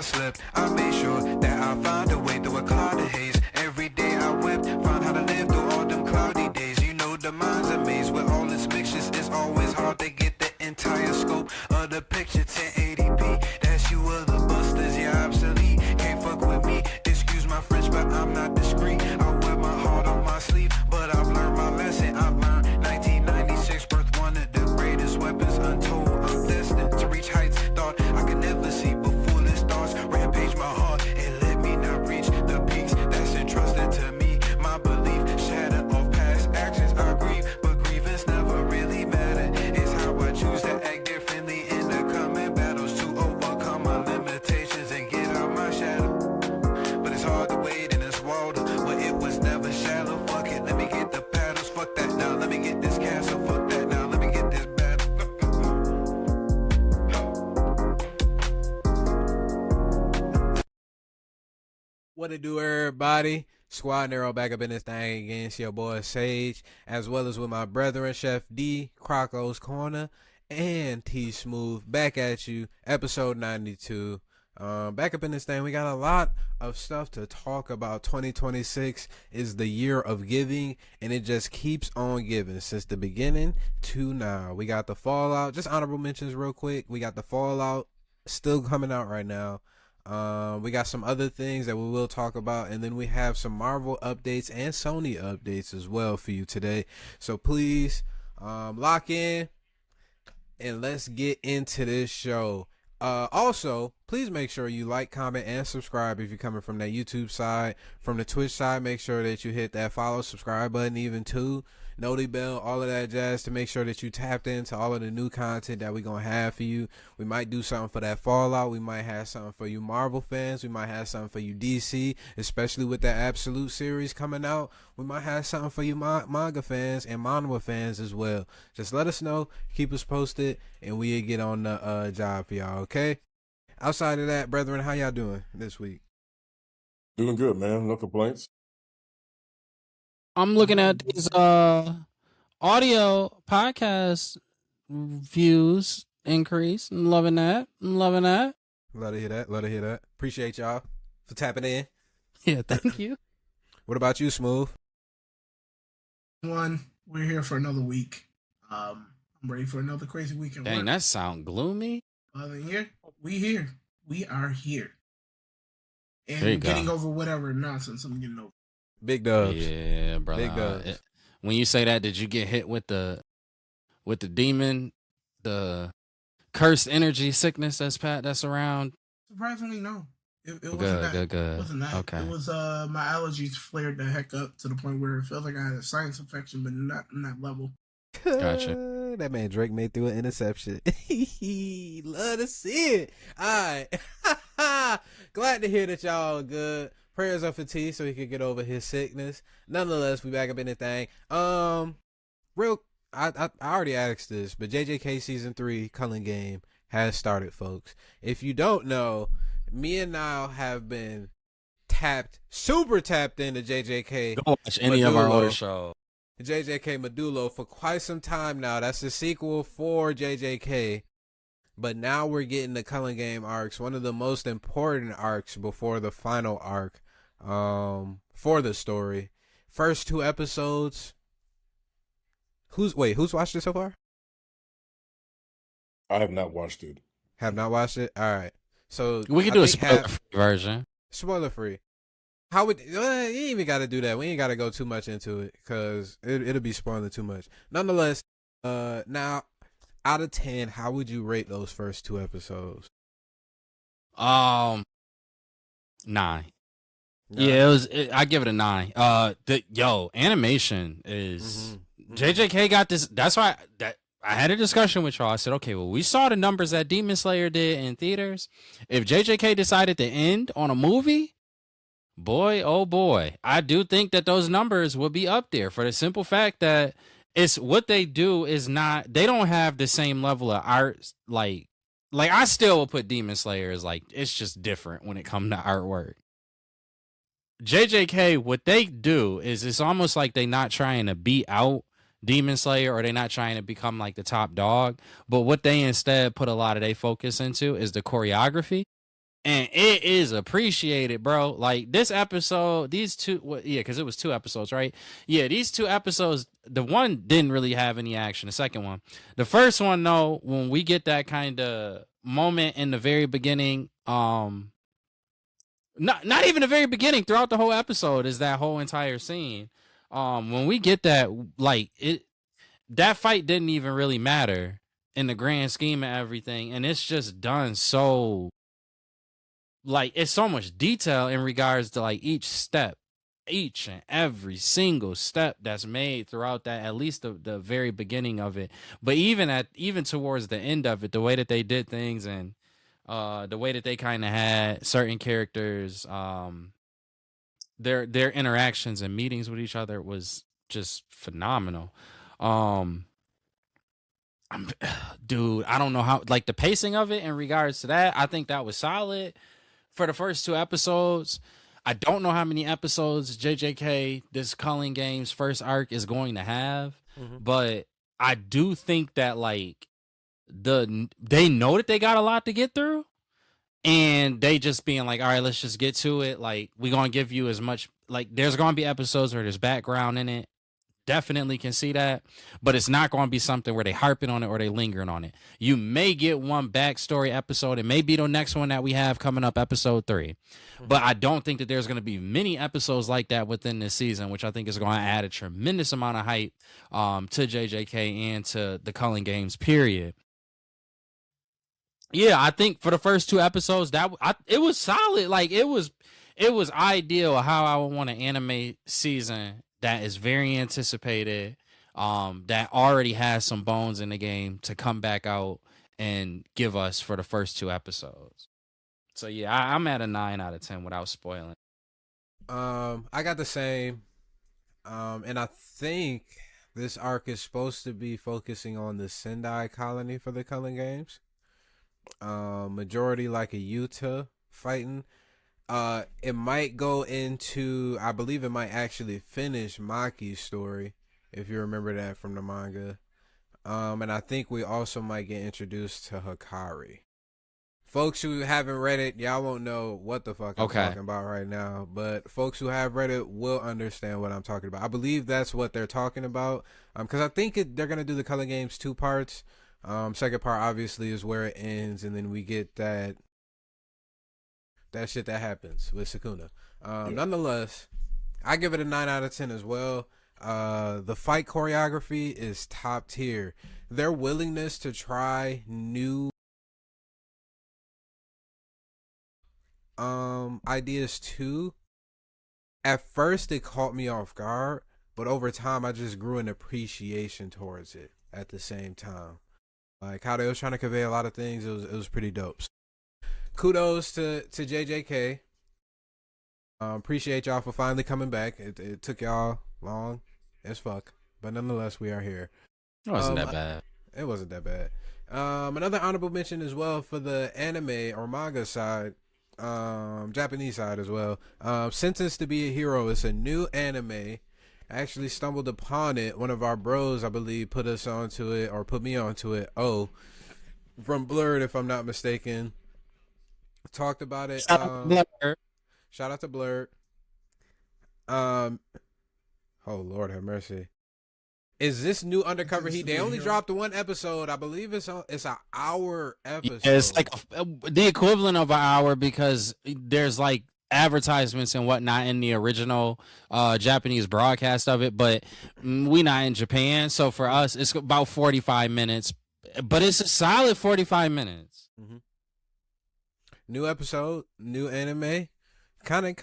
slept. I made sure that I found a way through a cloud of haze. Every day I wept, found how to live through all them cloudy days. You know the mind's a maze with all its mixtures. It's always hard to get the entire scope of the picture. 1080p, that's you other busters, yeah, obsolete. Can't fuck with me, excuse my French, but I'm not discreet. I wear my heart on my sleeve, but I've learned my lesson. I learned 1996 birth, one of the greatest weapons untold. I'm destined to reach heights thought I could never see, but foolish thoughts rampage my heart and let me not reach the peaks that's entrusted to me. My belief shattered off past actions. I grieve, but grievance never really mattered. It's how I choose to act differently in the coming battles to overcome my limitations and get out my shadow. But it's hard to wade in this water, but it was never shallow. Fuck it, let me get the paddles. Fuck that now, let me get this castle. Fuck that now, let me get this battle. What it do, everybody? Squad Nero back up in this thing again. It's your boy Sage, as well as with my brethren Chef D, Croco's Corner, and T Smooth back at you. Episode 92. Back up in this thing. We got a lot of stuff to talk about. 2026 is the year of giving, and it just keeps on giving since the beginning to now. We got the Fallout. Just honorable mentions real quick. We got the Fallout still coming out right now. We got some other things that we will talk about, and then we have some Marvel updates and Sony updates as well for you today. So please lock in and let's get into this show. Also, please make sure you like, comment, and subscribe if you're coming from that YouTube side. From the Twitch side, make sure that you hit that follow, subscribe button, even too. Noti bell, all of that jazz, to make sure that you tapped into all of the new content that we're going to have for you. We might do something for that Fallout. We might have something for you Marvel fans. We might have something for you DC, especially with that Absolute series coming out. We might have something for you manga fans and manhwa fans as well. Just let us know, keep us posted, and we'll get on the job for y'all, okay? Outside of that, brethren, how y'all doing this week? Doing good, man. No complaints. I'm looking at these audio podcast views increase. I'm loving that. Love to hear that. Appreciate y'all for tapping in. Yeah, thank you. What about you, Smooth? We're here for another week. I'm ready for another crazy weekend. Dang, that sound gloomy. We are here. And getting over whatever nonsense I'm getting over. Big dubs. Yeah, brother. Big dubs. When you say that, did you get hit with the demon, the cursed energy sickness that's around? Surprisingly, no. It wasn't good, that. good. It wasn't that. Okay. It was my allergies flared the heck up to the point where it felt like I had a sinus infection, but not in that level. Gotcha. That man Drake made through an interception. Love to see it. All right. Glad to hear that y'all are good. Prayers up for T so he could get over his sickness. Nonetheless, we back up in the thing. I already asked this, but JJK Season 3 Culling Game has started, folks. If you don't know, me and Niall have been super tapped into JJK. Don't watch any of our older shows. JJK Medulo for quite some time now. That's the sequel for JJK. But now we're getting the Culling Game arcs, one of the most important arcs before the final arc for the story. First 2 episodes. Who's watched it so far? I have not watched it. Have not watched it? All right. So we can do a spoiler-free version. Spoiler-free. How would you ain't even got to do that. We ain't got to go too much into it because it'll be spoiling too much. Nonetheless, now out of 10, how would you rate those first 2 episodes? 9. Yeah, I give it a 9. Animation is JJK got this. That's why I had a discussion with y'all. I said, okay, well, we saw the numbers that Demon Slayer did in theaters. If JJK decided to end on a movie, boy, oh boy, I do think that those numbers will be up there for the simple fact that it's what they do is not, they don't have the same level of art. Like I still will put Demon Slayer as like, it's just different when it comes to artwork. JJK, what they do is it's almost like they not trying to beat out Demon Slayer or they not trying to become like the top dog. But what they instead put a lot of their focus into is the choreography. and it is appreciated, bro. Like this episode, these two, because it was 2 episodes, right? Yeah, these 2 episodes. The one didn't really have any action. The second one, the first one, though, when we get that kind of moment in the very beginning, not even the very beginning, throughout the whole episode is that whole entire scene. When we get that, like that fight didn't even really matter in the grand scheme of everything, and it's just done so. Like it's so much detail in regards to like each and every single step that's made throughout that, at least the very beginning of it. But even towards the end of it, the way that they did things and the way that they kind of had certain characters, their interactions and meetings with each other was just phenomenal. Dude, I don't know how, like the pacing of it in regards to that, I think that was solid for the first 2 episodes. I don't know how many episodes JJK, this Culling Games first arc, is going to have, but I do think that like they know that they got a lot to get through, and they just being like, all right, let's just get to it. Like we're gonna give you as much, like there's gonna be episodes where there's background in it. Definitely can see that, but it's not going to be something where they harping on it or they lingering on it. You may get one backstory episode. It may be the next one that we have coming up, episode 3. But I don't think that there's going to be many episodes like that within this season, which I think is going to add a tremendous amount of hype to JJK and to the Culling Games, period. Yeah, I think for the first 2 episodes, it was solid. Like it was ideal how I would want an anime season that is very anticipated, that already has some bones in the game to come back out and give us for the first 2 episodes. So yeah, I'm at a 9 out of 10 without spoiling. I got the same, and I think this arc is supposed to be focusing on the Sendai colony for the Culling Games. Majority like a Utah fighting. It might go into, I believe it might actually finish Maki's story, if you remember that from the manga. And I think we also might get introduced to Hikari. Folks who haven't read it, y'all won't know what the fuck I'm talking about right now, but folks who have read it will understand what I'm talking about. I believe that's what they're talking about, because I think they're going to do the Culling Games 2 parts. Second part obviously is where it ends, and then we get that shit that happens with Sukuna. Nonetheless, I give it a 9 out of 10 as well. The fight choreography is top tier. Their willingness to try new ideas too. At first it caught me off guard, but over time I just grew an appreciation towards it at the same time. Like how they was trying to convey a lot of things, it was pretty dope. Kudos to JJK. Appreciate y'all for finally coming back. It took y'all long as fuck, but nonetheless we are here. It wasn't that bad. It wasn't that bad. Another honorable mention as well for the anime or manga side, Japanese side as well. Sentenced to be a Hero. It's a new anime. I actually stumbled upon it. One of our bros, I believe, put us onto it, or put me onto it. Oh, from Blurred, if I'm not mistaken. Talked about it. Shout out to Blurred. Oh Lord have mercy. Is this new Undercover Heat? They only dropped 1 episode. I believe it's an hour episode. Yeah, it's like the equivalent of an hour, because there's like advertisements and whatnot in the original Japanese broadcast of it, but we not in Japan, so for us it's about 45 minutes, but it's a solid 45 minutes. New episode, new anime, kind of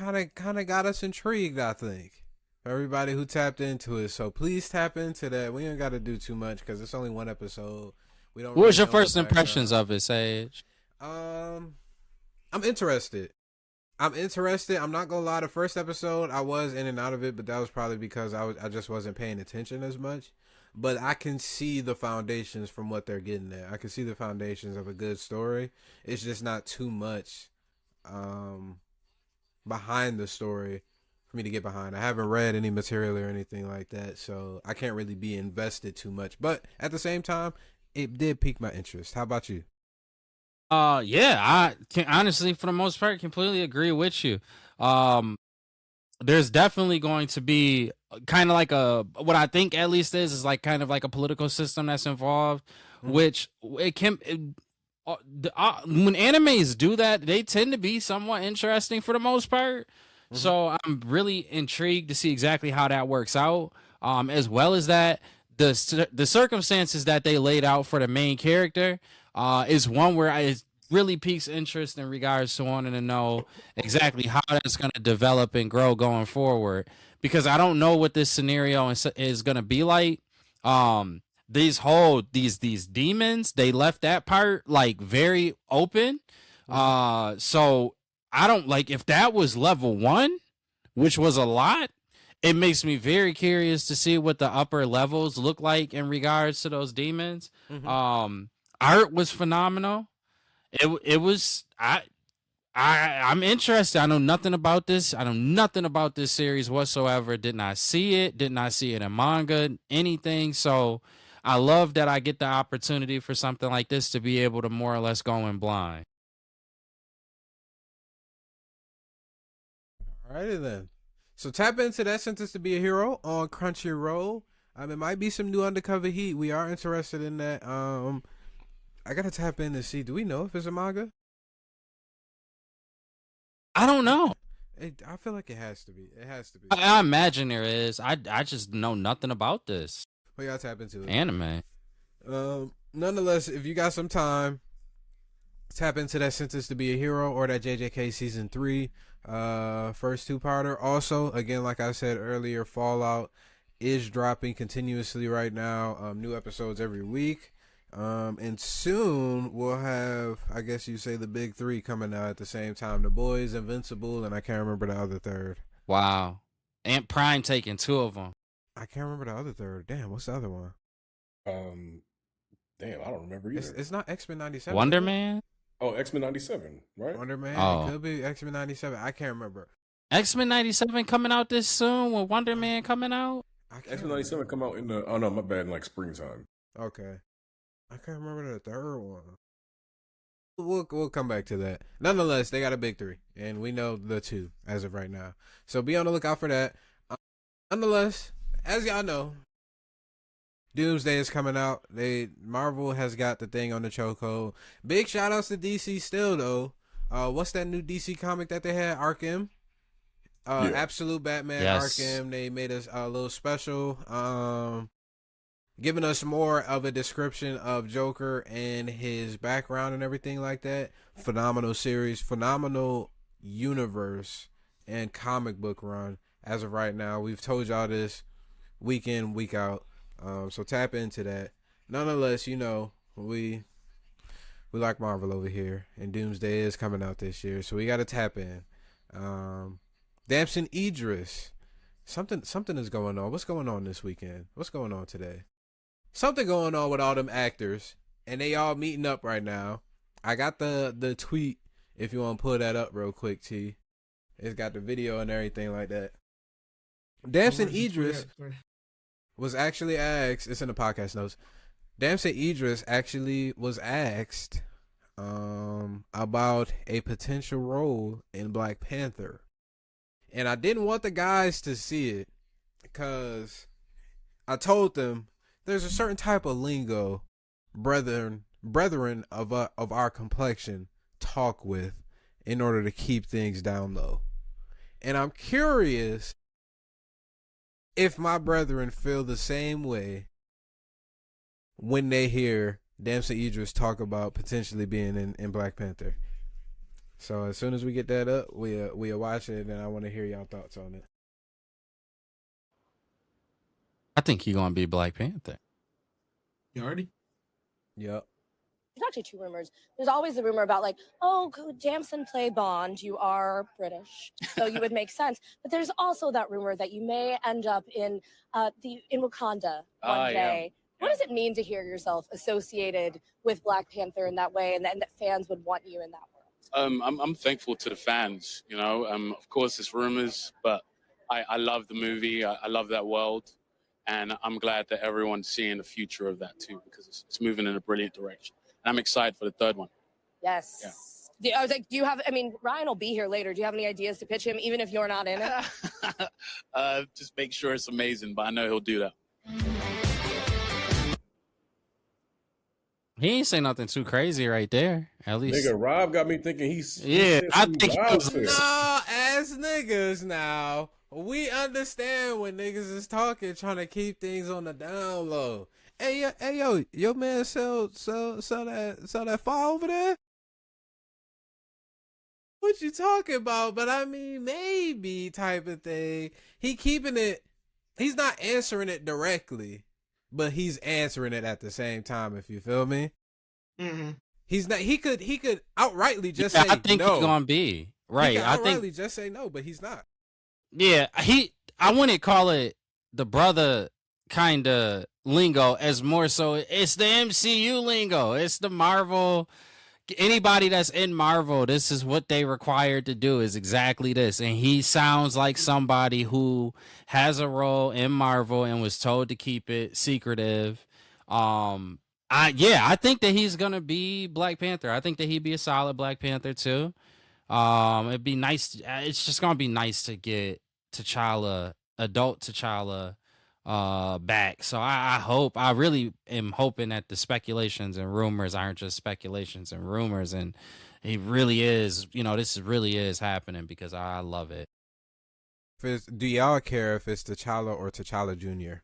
got us intrigued, I think, for everybody who tapped into it. So please tap into that. We ain't got to do too much because it's only 1 episode. We don't. What was your first impressions of it, Sage? I'm interested. I'm not gonna lie. The first episode, I was in and out of it, but that was probably because I just wasn't paying attention as much. But I can see the foundations from what they're getting at. I can see the foundations of a good story. It's just not too much behind the story for me to get behind. I haven't read any material or anything like that, so I can't really be invested too much. But at the same time, it did pique my interest. How about you? Yeah, I can honestly, for the most part, completely agree with you. Um, there's definitely going to be kind of like what I think at least is like kind of like a political system that's involved, Mhm. which when animes do that, they tend to be somewhat interesting for the most part. Mhm. So I'm really intrigued to see exactly how that works out. As well as that, the circumstances that they laid out for the main character is one where it really piques interest in regards to wanting to know exactly how that's going to develop and grow going forward. Because I don't know what this scenario is going to be like. These demons, they left that part like very open. Mhm. So I don't like if that was level 1, which was a lot. It makes me very curious to see what the upper levels look like in regards to those demons. Mhm. Um, art was phenomenal. It was I'm interested. I know nothing about this. I know nothing about this series whatsoever. Did not see it. Did not see it in manga, anything. So I love that I get the opportunity for something like this to be able to more or less go in blind. Alrighty then. So tap into that sentence to be a hero on Crunchyroll. It might be some new undercover heat. We are interested in that. I gotta tap in to see. Do we know if it's a manga? I don't know. I feel like it has to be. It has to be. I imagine there is. I just know nothing about this We gotta tap into it. anime. Nonetheless, if you got some time, tap into that sentence to be a hero or that JJK season 3 first two-parter. Also, again, like I said earlier, Fallout is dropping continuously right now. New episodes every week. And soon we'll have, I guess you say, the big 3 coming out at the same time. The Boys, Invincible, and I can't remember the other third. Wow. And Prime taking 2 of them. I can't remember the other third. Damn, what's the other one? Damn, I don't remember either. It's not X-Men 97. Wonder is it? Man? Oh, X-Men 97, right? Wonder Man. Oh. It could be X-Men 97. I can't remember. X-Men 97 coming out this soon with Wonder Man coming out? X-Men 97 come out in the, oh no, my bad, in like springtime. Okay. I can't remember the third one. We'll come back to that. Nonetheless, they got a big 3, and we know the 2 as of right now. So be on the lookout for that. Nonetheless, as y'all know, Doomsday is coming out. Marvel has got the thing on the chokehold. Big shout outs to DC still though. What's that new DC comic that they had? Arkham. Yeah. Absolute Batman. Yes. Arkham. They made us a little special. Giving us more of a description of Joker and his background and everything like that. Phenomenal series, phenomenal universe and comic book run as of right now. We've told y'all this week in, week out. So tap into that. Nonetheless, you know, we like Marvel over here, and Doomsday is coming out this year, so we got to tap in. Damson Idris, something is going on. What's going on this weekend? What's going on today? Something going on with all them actors, and they all meeting up right now. I got the tweet if you want to pull that up real quick, T. It's got the video and everything like that. Damson Idris was actually asked, it's in the podcast notes. Damson Idris actually was asked about a potential role in Black Panther. And I didn't want the guys to see it because I told them there's a certain type of lingo brethren of our complexion talk with in order to keep things down low. And I'm curious if my brethren feel the same way when they hear Damson Idris talk about potentially being in Black Panther. So as soon as we get that up, we'll watch it, and I want to hear y'all thoughts on it. I think he's gonna be Black Panther. You already? Yep. There's actually 2 rumors. There's always the rumor about like, oh, could Damson play Bond? You are British, so you would make sense. But there's also that rumor that you may end up in Wakanda one day. What does it mean to hear yourself associated with Black Panther in that way, and that fans would want you in that world? I'm thankful to the fans. You know, of course, it's rumors, but I love the movie. I love that world, and I'm glad that everyone's seeing the future of that too, because it's moving in a brilliant direction. And I'm excited for the third one. Yes. I was like, do you have? I mean, Ryan will be here later. Do you have any ideas to pitch him, even if you're not in it? Just make sure it's amazing, but I know he'll do that. He ain't say nothing too crazy right there. At least, Nigga, Rob got me thinking Yeah, I think he was- No, as niggas now, we understand when niggas is talking, trying to keep things on the down low. Hey yo, your man sell that file over there? What you talking about? But I mean, maybe type of thing. He keeping it. He's not answering it directly, but he's answering it at the same time. If you feel me, he's not. He could outrightly just say I think no. he's gonna be right. He could I outrightly think just say no, but he's not. Yeah, I wouldn't call it the brother kind of lingo as more so it's the MCU lingo. It's the Marvel. Anybody that's in Marvel, this is what they required to do is exactly this. And he sounds like somebody who has a role in Marvel and was told to keep it secretive. I think that he's gonna be Black Panther. I think that he'd be a solid Black Panther too. It'd be nice. It's just gonna be nice to get T'Challa, adult T'Challa, back. So I really am hoping that the speculations and rumors aren't just speculations and rumors, and he really is. This really is happening because I love it. Do y'all care if it's T'Challa or T'Challa Jr.?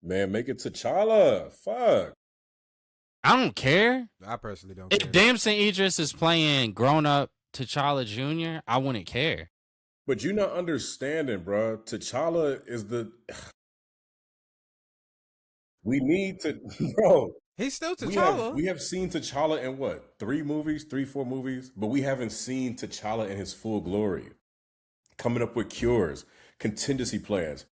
Man, make it T'Challa. Fuck. I don't care. I personally don't If care. Damson Idris is playing grown up T'Challa Jr., I wouldn't care. But you're not understanding, bro. T'Challa is the. We need to, bro. He's still T'Challa. We have seen T'Challa in what? 4 movies, but we haven't seen T'Challa in his full glory. Coming up with cures, contingency plans,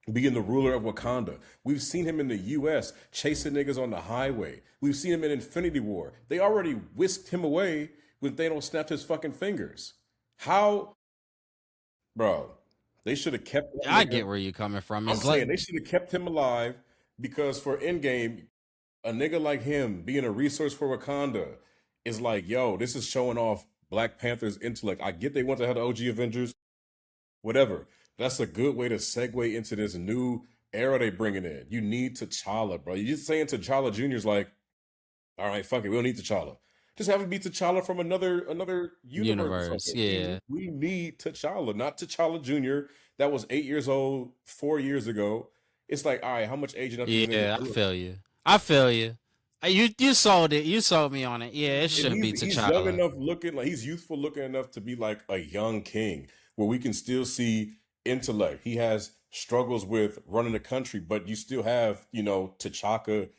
being the ruler of Wakanda. We've seen him in the U.S. chasing niggas on the highway. We've seen him in Infinity War. They already whisked him away when Thanos snapped his fucking fingers. How? Bro, they should have kept. I get where you're coming from. I'm It's saying like they should have kept him alive because for Endgame, a nigga like him being a resource for Wakanda is like, yo, this is showing off Black Panther's intellect. I get they want to have the OG Avengers, whatever. That's a good way to segue into this new era they bringing in. You need T'Challa, bro. You're just saying T'Challa Jr.'s like, all right, fuck it, we don't need T'Challa. Just have it be T'Challa from another universe. Or something. Yeah. We need T'Challa, not T'Challa Jr. That was 8 years old 4 years ago. It's like, all right, how much age enough? Yeah, I feel you. You sold it. You sold me on it. Yeah, it should be T'Challa. He's young enough looking, like he's youthful looking enough to be like a young king, where we can still see intellect. He has struggles with running the country, but you still have, T'Chaka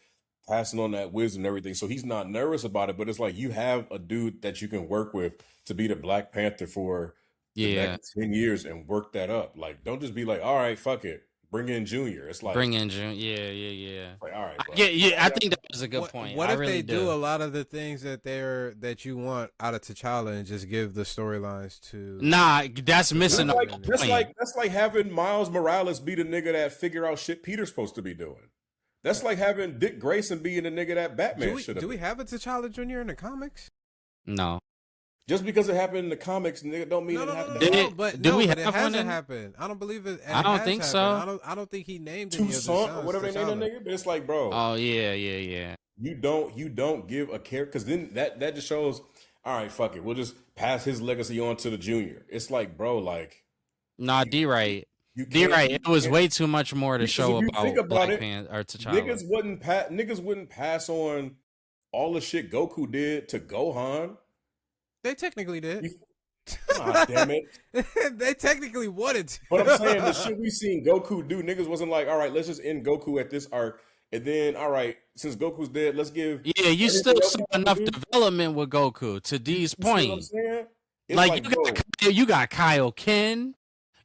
passing on that wisdom and everything. So he's not nervous about it, but it's like you have a dude that you can work with to be the Black Panther for the next 10 years and work that up. Like, don't just be like, all right, fuck it. Bring in Junior. It's like bring in Junior. Yeah. Like, all right, bro. Yeah. I think that was a good point. What if really they do a lot of the things that you want out of T'Challa and just give the storylines to? Nah, that's missing. That's like having Miles Morales be the nigga that figure out shit Peter's supposed to be doing. That's like having Dick Grayson being the nigga that Batman should have. Do we have a T'Challa Jr. in the comics? No. Just because it happened in the comics, nigga, don't mean it happened. It hasn't happened. I don't believe it. I don't think so. I don't think he named Toussaint or whatever they named the nigga. But it's like, bro. Oh yeah. You don't give a care because then that just shows. All right, fuck it. We'll just pass his legacy on to the Junior. It's like, bro, like. Nah, D-Right. D-Right. It was way too much more to show about Black Panther or T'Challa. Niggas wouldn't pass on all the shit Goku did to Gohan. They technically did. God damn it. They technically wanted to. But I'm saying the shit we seen Goku do, niggas wasn't like, all right, let's just end Goku at this arc. And then, all right, since Goku's dead, let's give. Yeah, you still saw enough development with Goku to D's point. You know what I'm saying? Like you got Kyle Ken.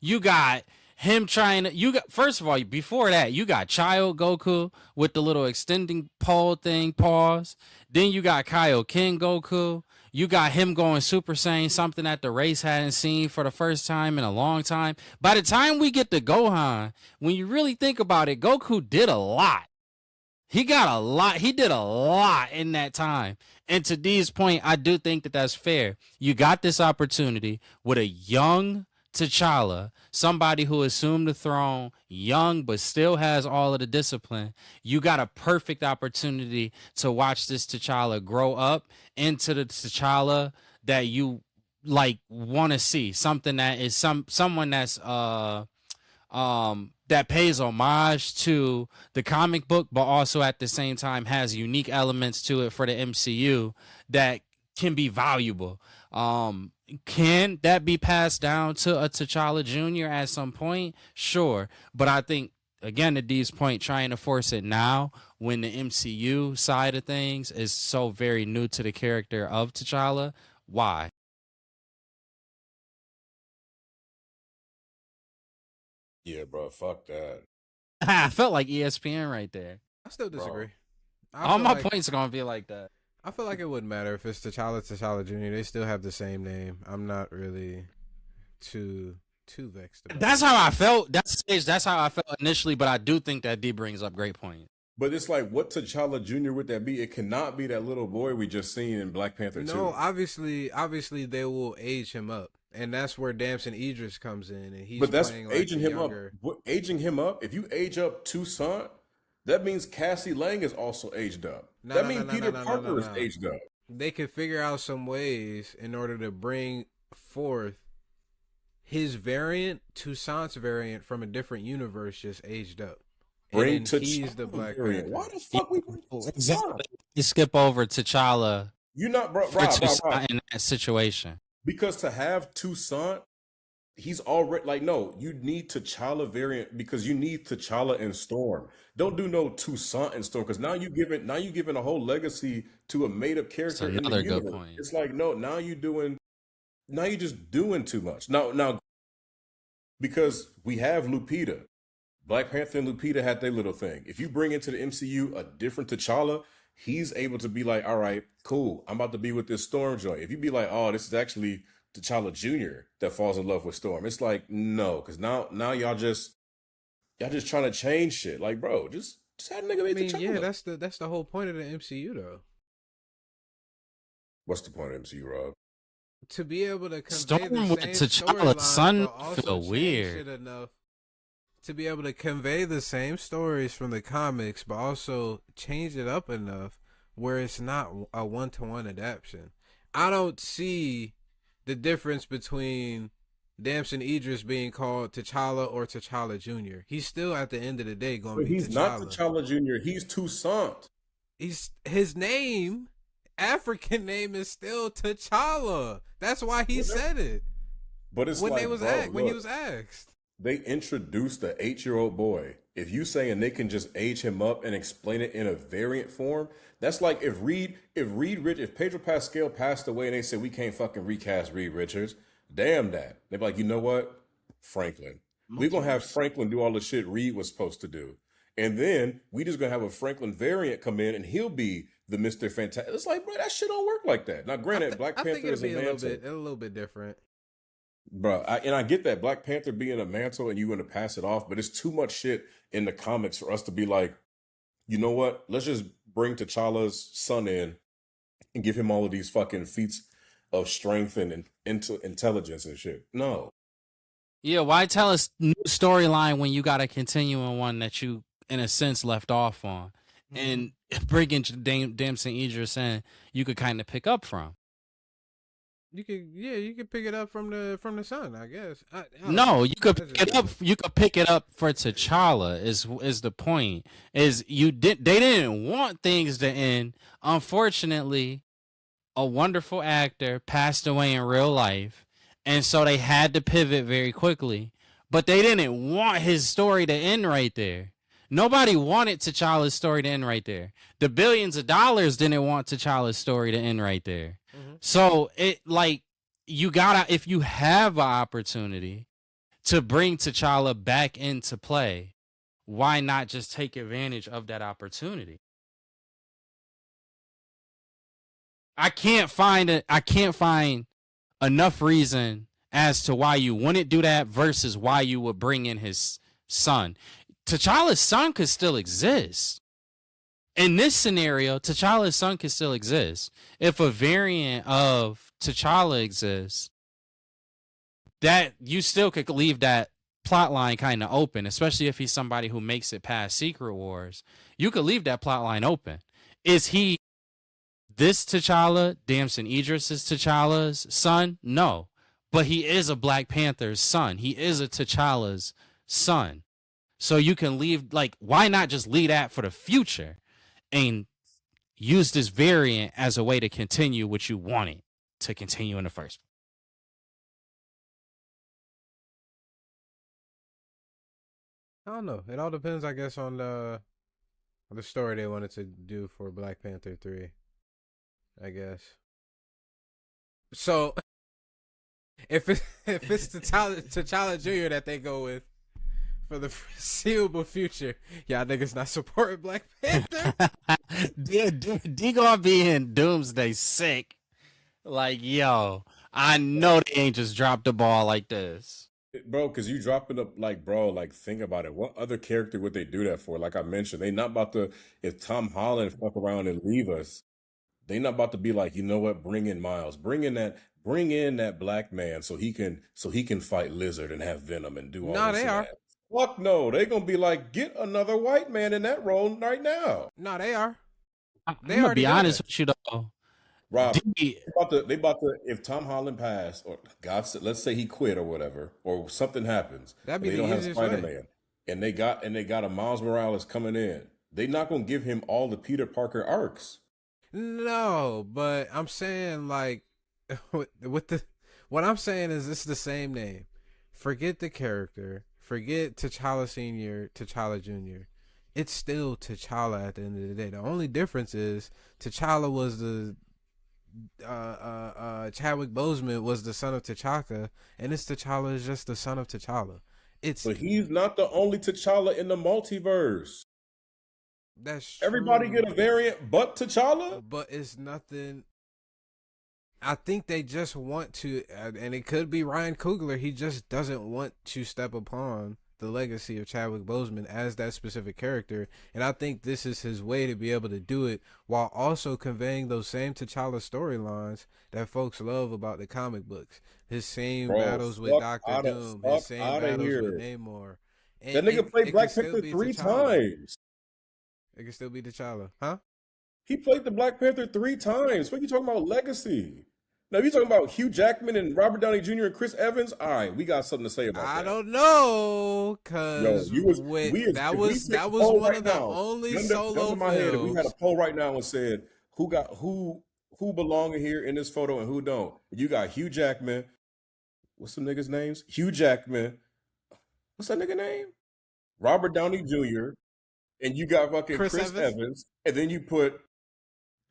You got him trying to. First of all, before that, you got Child Goku with the little extending pole thing, pause. Then you got Kyle Ken Goku. You got him going Super Saiyan, something that the race hadn't seen for the first time in a long time. By the time we get to Gohan, when you really think about it, Goku did a lot. He got a lot. He did a lot in that time. And to D's point, I do think that that's fair. You got this opportunity with a young T'Challa, somebody who assumed the throne young but still has all of the discipline. You got a perfect opportunity to watch this T'Challa grow up into the T'Challa that you like want to see. Something that is someone that's that pays homage to the comic book, but also at the same time has unique elements to it for the MCU that can be valuable. Can that be passed down to a T'Challa Jr. at some point? Sure. But I think, again, to D's point, trying to force it now when the MCU side of things is so very new to the character of T'Challa, why? Yeah, bro, fuck that. I felt like ESPN right there. I still disagree. All my points are going to be like that. I feel like it wouldn't matter if it's T'Challa Jr. They still have the same name. I'm not really too vexed about That's it. how I felt. That's how I felt initially, but I do think that D brings up great point. But it's like, what T'Challa Jr. would that be? It cannot be that little boy we just seen in Black Panther 2. No, obviously they will age him up. And that's where Damson Idris comes in, and he's But that's playing like aging him younger. up. What, aging him up? If you age up Toussaint, that means Cassie Lang is also aged up. That means Peter Parker is aged up. They could figure out some ways in order to bring forth his variant, Toussaint's variant from a different universe, just aged up. Bring and T'Challa he's the Black variant. Panther. Why the fuck we bring T'Challa? You skip over T'Challa You not, bro, for Rob, Toussaint in that situation. Because to have Toussaint, he's already like, no, you need T'Challa variant because you need T'Challa and Storm. Don't do no Toussaint and Storm because now you giving a whole legacy to a made up character in the another good universe. point. It's like, no, now you're just doing too much. Now because we have Lupita. Black Panther and Lupita had their little thing. If you bring into the MCU a different T'Challa, he's able to be like, all right, cool, I'm about to be with this Storm joint. If you be like, oh, this is actually T'Challa Jr. that falls in love with Storm, it's like, no, because now y'all just trying to change shit. Like, bro, just have a nigga be T'Challa. Yeah, that's the whole point of the MCU, though. What's the point of MCU, Rob? To be able to convey Storm the with same T'Challa's son storyline, but also feel change weird. it enough to be able to convey the same stories from the comics, but also change it up enough where it's not a one-to-one adaptation. I don't see the difference between Damson Idris being called T'Challa or T'Challa Jr. He's still at the end of the day going to be He's T'Challa. not T'Challa Jr. He's Toussaint. His name, African name, is still T'Challa. That's why he said it. But it's when like, he was asked. They introduced the 8-year-old boy. If you saying they can just age him up and explain it in a variant form, that's like if Pedro Pascal passed away and they said we can't fucking recast Reed Richards, damn that. They'd be like, you know what? Franklin. We're gonna have Franklin do all the shit Reed was supposed to do. And then we just gonna have a Franklin variant come in and he'll be the Mr. Fantastic. It's like, bro, that shit don't work like that. Now granted, Black Panther is a little bit different. Bro, I get that Black Panther being a mantle and you want to pass it off, but it's too much shit in the comics for us to be like, you know what? Let's just bring T'Challa's son in and give him all of these fucking feats of strength and intelligence and shit. No. Yeah, why tell us new storyline when you got to continue in one that you, in a sense, left off on? And bringing Damson Idris in, you could kind of pick up from. You could pick it up from the sun, I guess. No, you could pick it up. You could pick it up for T'Challa. Is the point? They didn't want things to end. Unfortunately, a wonderful actor passed away in real life, and so they had to pivot very quickly. But they didn't want his story to end right there. Nobody wanted T'Challa's story to end right there. The billions of dollars didn't want T'Challa's story to end right there. So it like you gotta, if you have an opportunity to bring T'Challa back into play, why not just take advantage of that opportunity? I can't find enough reason as to why you wouldn't do that versus why you would bring in his son. T'Challa's son could still exist. In this scenario, T'Challa's son can still exist. If a variant of T'Challa exists, that you still could leave that plot line kind of open, especially if he's somebody who makes it past Secret Wars. You could leave that plot line open. Is he this T'Challa, Damson Idris's T'Challa's son? No. But he is a Black Panther's son. He is a T'Challa's son. So you can leave, like, why not just leave that for the future and use this variant as a way to continue what you wanted to continue in the first place? I don't know. It all depends, I guess, on the story they wanted to do for Black Panther 3. I guess. So if it's T'Challa Jr. that they go with for the foreseeable future, y'all niggas not supporting Black Panther? D gonna be in Doomsday sick. Like, yo, I know they ain't just dropped the ball like this. Bro, because you dropping up, like, bro, like, think about it. What other character would they do that for? Like I mentioned, they not about to, if Tom Holland fuck around and leave us, they not about to be like, you know what, bring in Miles, bring in that black man so he can fight Lizard and have Venom and do all Nah, this. they and are. that. Fuck no, they gonna be like, get another white man in that role right now. No, they are. I'm They gonna already be did honest that. with you though. Rob, D, they about to, if Tom Holland passed, or God, let's say he quit or whatever, or something happens, That'd be and they the don't have easiest way. Spider-Man, and they got a Miles Morales coming in, they not gonna give him all the Peter Parker arcs. No, but I'm saying, like, what I'm saying is it's the same name. Forget the character. Forget T'Challa Senior, T'Challa Junior. It's still T'Challa at the end of the day. The only difference is T'Challa was the Chadwick Boseman was the son of T'Chaka, and this T'Challa is just the son of T'Challa. But he's not the only T'Challa in the multiverse. That's true. Everybody get a variant but T'Challa? But it's nothing. I think they just want to, and it could be Ryan Coogler, he just doesn't want to step upon the legacy of Chadwick Boseman as that specific character. And I think this is his way to be able to do it while also conveying those same T'Challa storylines that folks love about the comic books. His same battles with Doctor Doom, his same battles with Namor. And that nigga played Black Panther 3 times. It can still be T'Challa, huh? He played the Black Panther 3 times. What are you talking about, legacy? Now, if you're talking about Hugh Jackman and Robert Downey Jr. and Chris Evans, all right, we got something to say about that. I don't know, because that was one of the only solo films. If we had a poll right now and said who belong in here in this photo and who don't. You got Hugh Jackman. What's some niggas' names? Hugh Jackman. What's that nigga name? Robert Downey Jr. And you got fucking Chris Evans. And then you put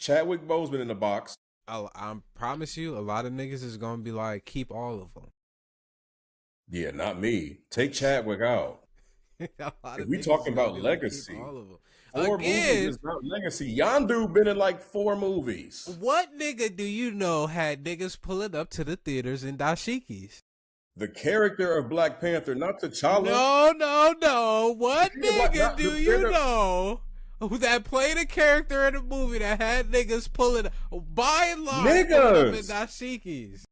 Chadwick Boseman in the box. I promise you, a lot of niggas is gonna be like, keep all of them. Yeah, not me. Take Chadwick out. If we talking about legacy, like, all of them. 4 movies is not legacy. Yondu been in like 4 movies. What nigga do you know had niggas pulling up to the theaters in dashikis? The character of Black Panther, not T'Challa. No. What nigga do you know who that played a character in a movie that had niggas pulling, by and large, pulling up in dashikis?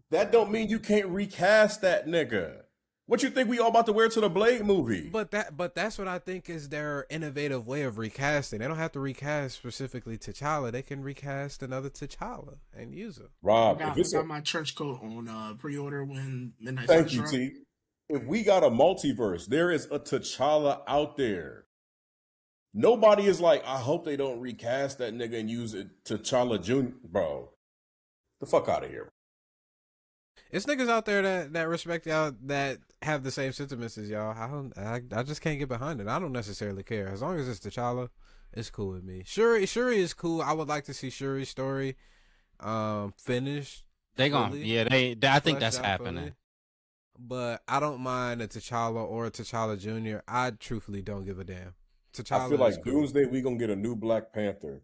That don't mean you can't recast that nigga. What you think we all about to wear to the Blade movie? But that's what I think is their innovative way of recasting. They don't have to recast specifically T'Challa. They can recast another T'Challa and use it. Rob, I got my trench coat on pre-order when Midnight Thank you, T. If we got a multiverse, there is a T'Challa out there. Nobody is like, I hope they don't recast that nigga and use it T'Challa Jr. Bro, the fuck out of here. It's niggas out there that respect y'all, that have the same sentiments as y'all. I just can't get behind it. I don't necessarily care. As long as it's T'Challa, it's cool with me. Shuri is cool. I would like to see Shuri's story finished. They gonna, I think that's happening. Fully. But I don't mind a T'Challa or a T'Challa Jr. I truthfully don't give a damn. T'Challa, I feel like Doomsday we gonna get a new Black Panther.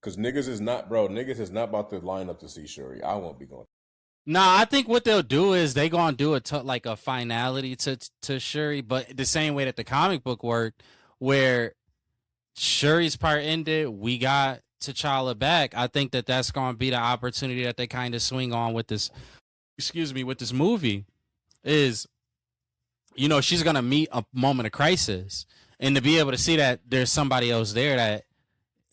Cause niggas is not about to line up to see Shuri. I won't be going. Nah, I think what they'll do is they gonna do like a finality to Shuri, but the same way that the comic book worked, where Shuri's part ended. We got T'Challa back. I think that that's going to be the opportunity that they kind of swing on with this. Excuse me, with this movie is, she's going to meet a moment of crisis, and to be able to see that there's somebody else there that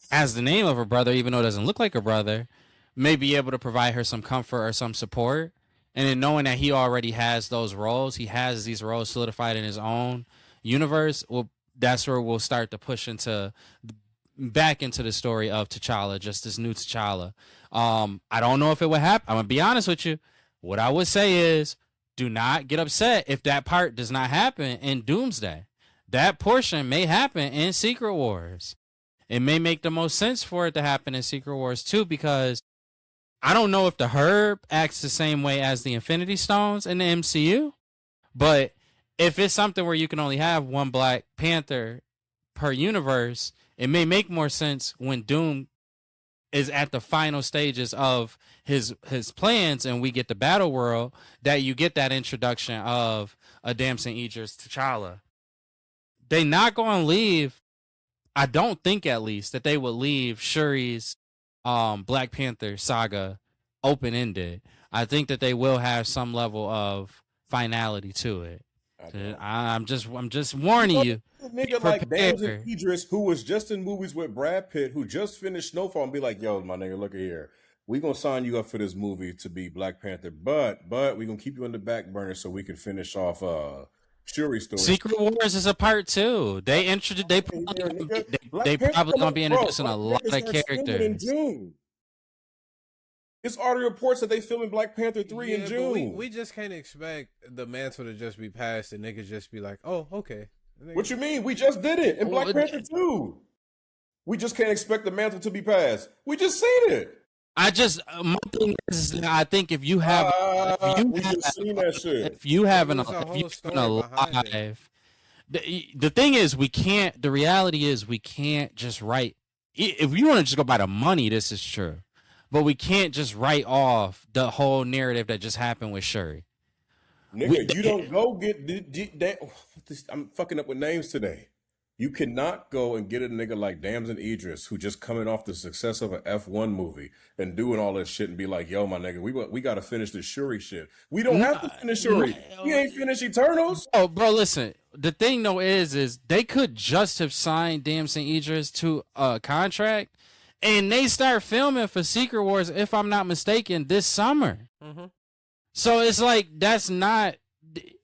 has the name of her brother, even though it doesn't look like her brother, may be able to provide her some comfort or some support. And then knowing that he already has those roles, he has these roles solidified in his own universe, well, that's where we'll start to push back into the story of T'Challa, just this new T'Challa. I don't know if it would happen. I'm going to be honest with you. What I would say is, do not get upset if that part does not happen in Doomsday. That portion may happen in Secret Wars. It may make the most sense for it to happen in Secret Wars too, because I don't know if the herb acts the same way as the Infinity Stones in the MCU, but if it's something where you can only have one Black Panther per universe, it may make more sense when Doom is at the final stages of his plans and we get the battle world, that you get that introduction of a Damson Idris T'Challa. They not going to leave. I don't think, at least, that they would leave Shuri's Black Panther saga open-ended. I think that they will have some level of finality to it. I'm just warning you. A nigga like Damson Idris, who was just in movies with Brad Pitt, who just finished Snowfall, and be like, yo, my nigga, look at here. We gonna sign you up for this movie to be Black Panther, but we gonna keep you in the back burner so we can finish off Shuri story. Secret Wars is a part 2. They probably gonna be introducing a lot of characters. In June. It's already reports that they filming Black Panther 3 in June. We just can't expect the mantle to just be passed and niggas just be like, oh, okay. What you mean? We just did it in Black Panther 2. We just can't expect the mantle to be passed. We just seen it. My thing is, I think if you have, if you have an alive, the thing is, the reality is we can't just write. If you want to just go by the money, this is true, but we can't just write off the whole narrative that just happened with Shuri. Nigga, you don't go get that. I'm fucking up with names today. You cannot go and get a nigga like Damson Idris, who just coming off the success of an F1 movie and doing all this shit and be like, yo, my nigga, we got to finish the Shuri shit. We don't have to finish Shuri. We ain't finished Eternals. Oh, bro, listen. The thing, though, is they could just have signed Damson Idris to a contract, and they start filming for Secret Wars, if I'm not mistaken, this summer. Mm-hmm. So it's like, that's not...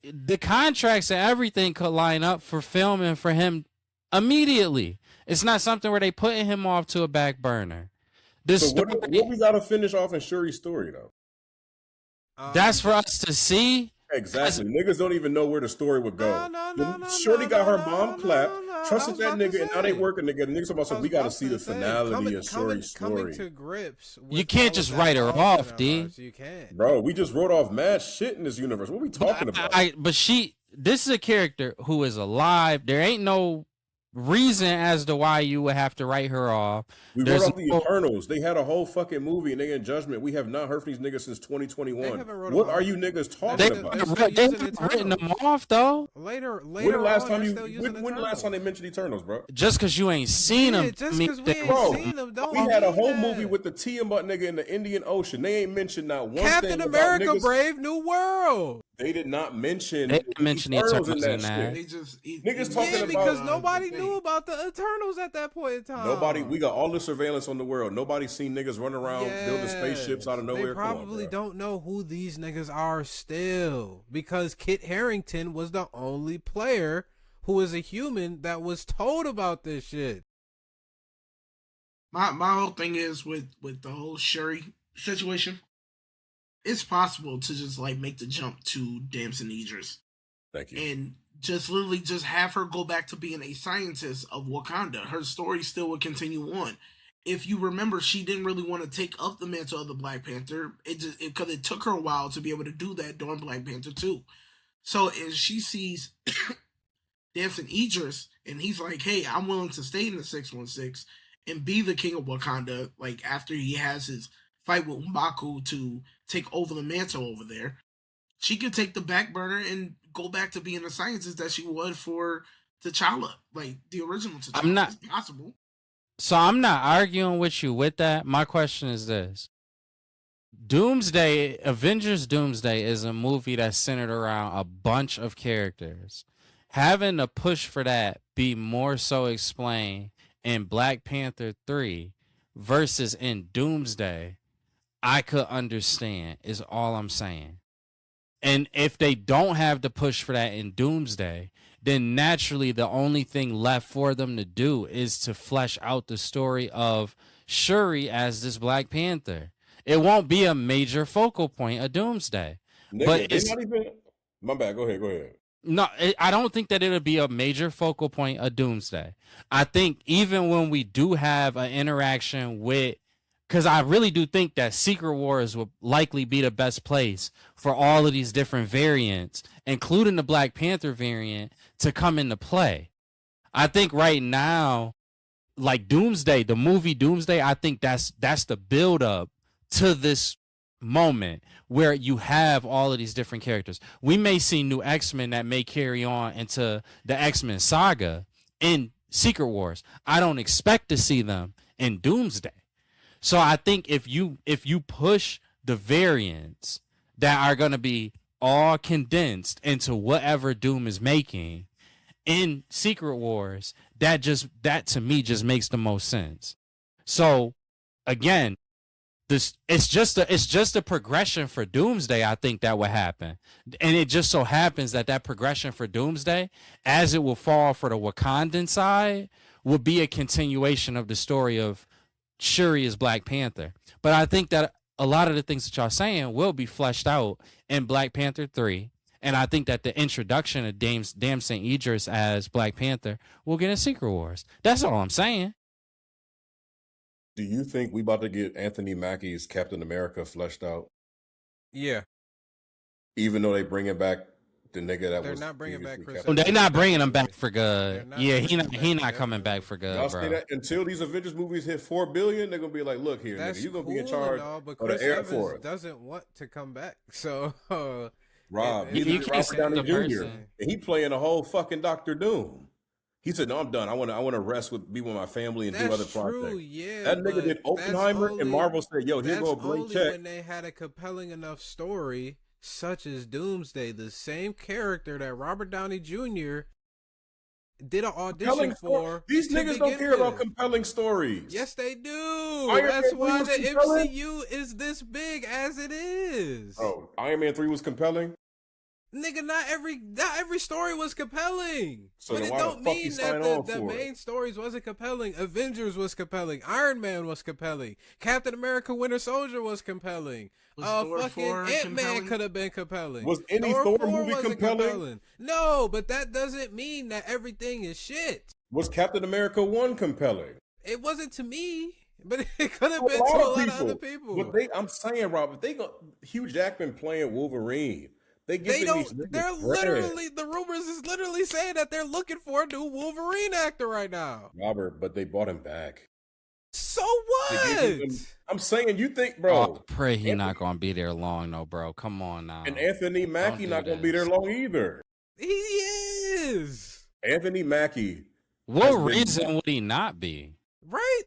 The contracts and everything could line up for filming for him immediately. It's not something where they putting him off to a back burner. What we gotta finish off in Shuri's story though? That's for us to see. Exactly. Niggas don't even know where the story would go. Shorty got her mom clapped, trusted that nigga, and now they working together. Niggas about to say, we gotta see the finality of Shuri's story. To grips you can't just write her off, D. You can't. Bro, we just wrote off mad shit in this universe. What are we talking about? This is a character who is alive. There ain't no reason as to why you would have to write her off. We wrote off the Eternals. They had a whole fucking movie and they in Judgment. We have not heard from these niggas since 2021. What are you niggas talking about? They haven't written them off though. Later. When the last time they mentioned Eternals, bro? Just because you ain't seen them. Just because we ain't seen them, don't we had a whole movie with the Tiamat nigga in the Indian Ocean. They ain't mentioned not one Captain thing America about niggas. Brave New World. They did not mention the Eternals in that shit. Niggas talking about because nobody knew about the Eternals at that point in time. We got all the surveillance on the world. Nobody's seen niggas run around building spaceships out of nowhere. They probably don't know who these niggas are still, because Kit Harington was the only player who is a human that was told about this shit. My whole thing is with the whole Shuri situation, it's possible to just like make the jump to Damson Idris. Thank you. And just literally just have her go back to being a scientist of Wakanda. Her story still would continue on. If you remember, she didn't really want to take up the mantle of the Black Panther. Because it took her a while to be able to do that during Black Panther 2. So as she sees Damson Idris, and he's like, hey, I'm willing to stay in the 616 and be the king of Wakanda, like after he has his fight with M'Baku to take over the mantle over there, she could take the back burner and go back to being the scientist that she was for T'Challa, like the original T'Challa. I'm not- It's possible. So I'm not arguing with you with that. My question is this. Avengers Doomsday is a movie that's centered around a bunch of characters. Having a push for that be more so explained in Black Panther 3 versus in Doomsday, I could understand, is all I'm saying. And if they don't have the push for that in Doomsday, then naturally the only thing left for them to do is to flesh out the story of Shuri as this Black Panther. It won't be a major focal point of Doomsday. Nigga, But they it's not even. My bad. Go ahead. no, I don't think that it'll be a major focal point of Doomsday. I think even when we do have an interaction with, because I really do think that Secret Wars will likely be the best place for all of these different variants, including the Black Panther variant, to come into play. I think right now, like Doomsday, the movie Doomsday, I think that's the build up to this moment where you have all of these different characters. We may see new X-Men that may carry on into the X-Men saga in Secret Wars. I don't expect to see them in Doomsday. So I think if you push the variants that are going to be all condensed into whatever Doom is making in Secret Wars, that to me just makes the most sense. So again, it's just a progression for Doomsday. I think that would happen, and it just so happens that progression for Doomsday, as it will fall for the Wakandan side, will be a continuation of the story of Shuri as Black Panther. But I think that a lot of the things that y'all saying will be fleshed out in Black Panther 3. And I think that the introduction of Damson Idris as Black Panther will get in Secret Wars. That's all I'm saying. Do you think we about to get Anthony Mackie's Captain America fleshed out? Yeah. Even though they bringing back the nigga that They're was not bringing back previously Chris Captain They're Evans. not bringing him back for good. They're not Yeah, bringing him he back not for coming good. back for good, Y'all say bro. that until these Avengers movies hit $4 billion, they're gonna be like, "Look here, That's nigga, you gonna cool be in charge and all, but of the Chris Air Evans Force." doesn't want to come back. So Rob, it- he it's you did can't Robert say Downey the Jr. person. and he playing the whole fucking Doctor Doom. He said, "No, I'm done. I want to rest be with my family and do other that's true, projects." yeah. That nigga but did Oppenheimer, that's and Marvel said, "Yo, here that's go a blank only check." when they had a compelling enough story, such as Doomsday, the same character that Robert Downey Jr. did an audition Compelling for. These to niggas don't begin care about with. compelling stories. Yes, they do. Iron That's Man 3 why was the compelling? MCU is this big as it is. Oh, Iron Man 3 was compelling. Nigga, not every story was compelling. So but then it why the don't fuck you mean sign that on the for it? main stories wasn't compelling. Avengers was compelling. Iron Man was compelling. Captain America Winter Soldier was compelling. Was Thor Fucking 4 Ant-Man compelling? could have been compelling. Was any Thor movie wasn't compelling? No, but that doesn't mean that everything is shit. Was Captain America 1 compelling? It wasn't to me, but it could have To been to a lot of other people. But I'm saying, Robert, they go Hugh Jackman playing Wolverine. They They giving these don't. niggas They're bread. literally the rumors is literally saying that they're looking for a new Wolverine actor right now. Robert, but they bought him back. So They what? gave him- I'm saying, you think, Oh, bro, pray he not gonna be there long, though, bro. Come on now. and Anthony Mackie do not gonna be there this. long either. He is Anthony Mackie, What has been- reason would he not be? right.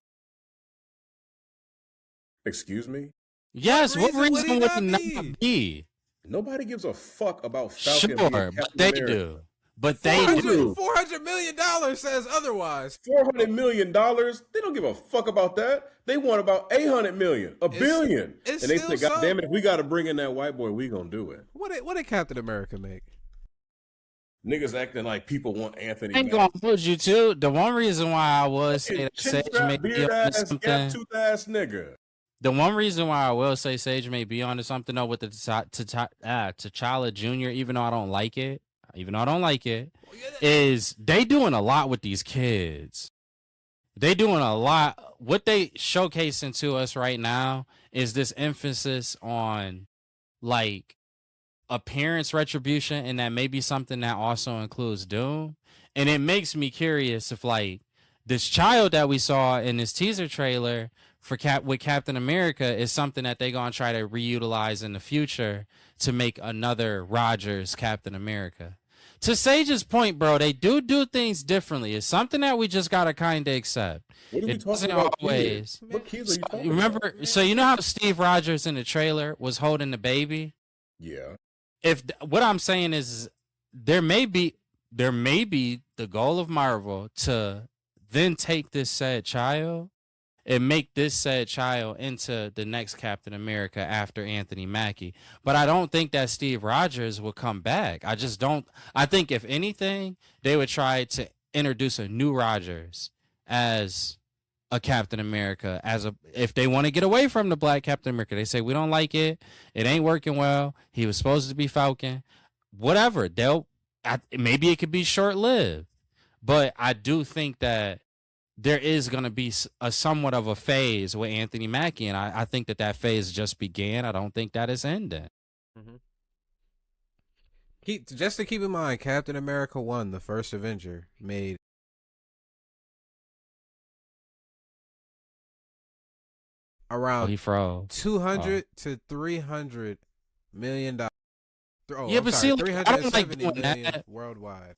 excuse me, Yes, what reason would reason he would he not not be? nobody gives a fuck about Falcon. Sure, being but Captain they America. do. But they do. $400 million says otherwise. $400 million. They don't give a fuck about that. They want about $800 million, $1 billion. it's And they still said, "God damn it, some- if we got to bring in that white boy, we gonna do it." What did Captain America make? Niggas acting like people want Anthony. I ain't gonna hold you too. The one reason why I was say that Chin Sage strap, may be beard on ass, something. gap tooth ass nigga. The one reason why I will say Sage may be onto something though with the T'Challa Jr., even though I don't like it, is they doing a lot with these kids. They doing a lot. What they showcasing to us right now is this emphasis on like appearance retribution, and that may be something that also includes Doom. And it makes me curious if like this child that we saw in this teaser trailer for with Captain America is something that they're gonna try to reutilize in the future to make another Rogers Captain America. to Sage's point, bro, they do things differently. It's something that we just gotta kind of accept. What are we It talking doesn't about? always. What kids are you talking Remember, about? so you know how Steve Rogers in the trailer was holding the baby? Yeah. What I'm saying is there may be the goal of Marvel to then take this said child and make this said child into the next Captain America after Anthony Mackie. But I don't think that Steve Rogers will come back. I just don't. I think if anything, they would try to introduce a new Rogers as a Captain America, if they want to get away from the black Captain America. They say we don't like it. It ain't working well. He was supposed to be Falcon. Whatever. Maybe it could be short lived, but I do think that there is going to be a somewhat of a phase with Anthony Mackie, and I think that phase just began. I don't think that is ending. Just to keep in mind, Captain America 1, the first Avenger, made around $200 to $300 million. Yeah, but see, I don't like doing that worldwide.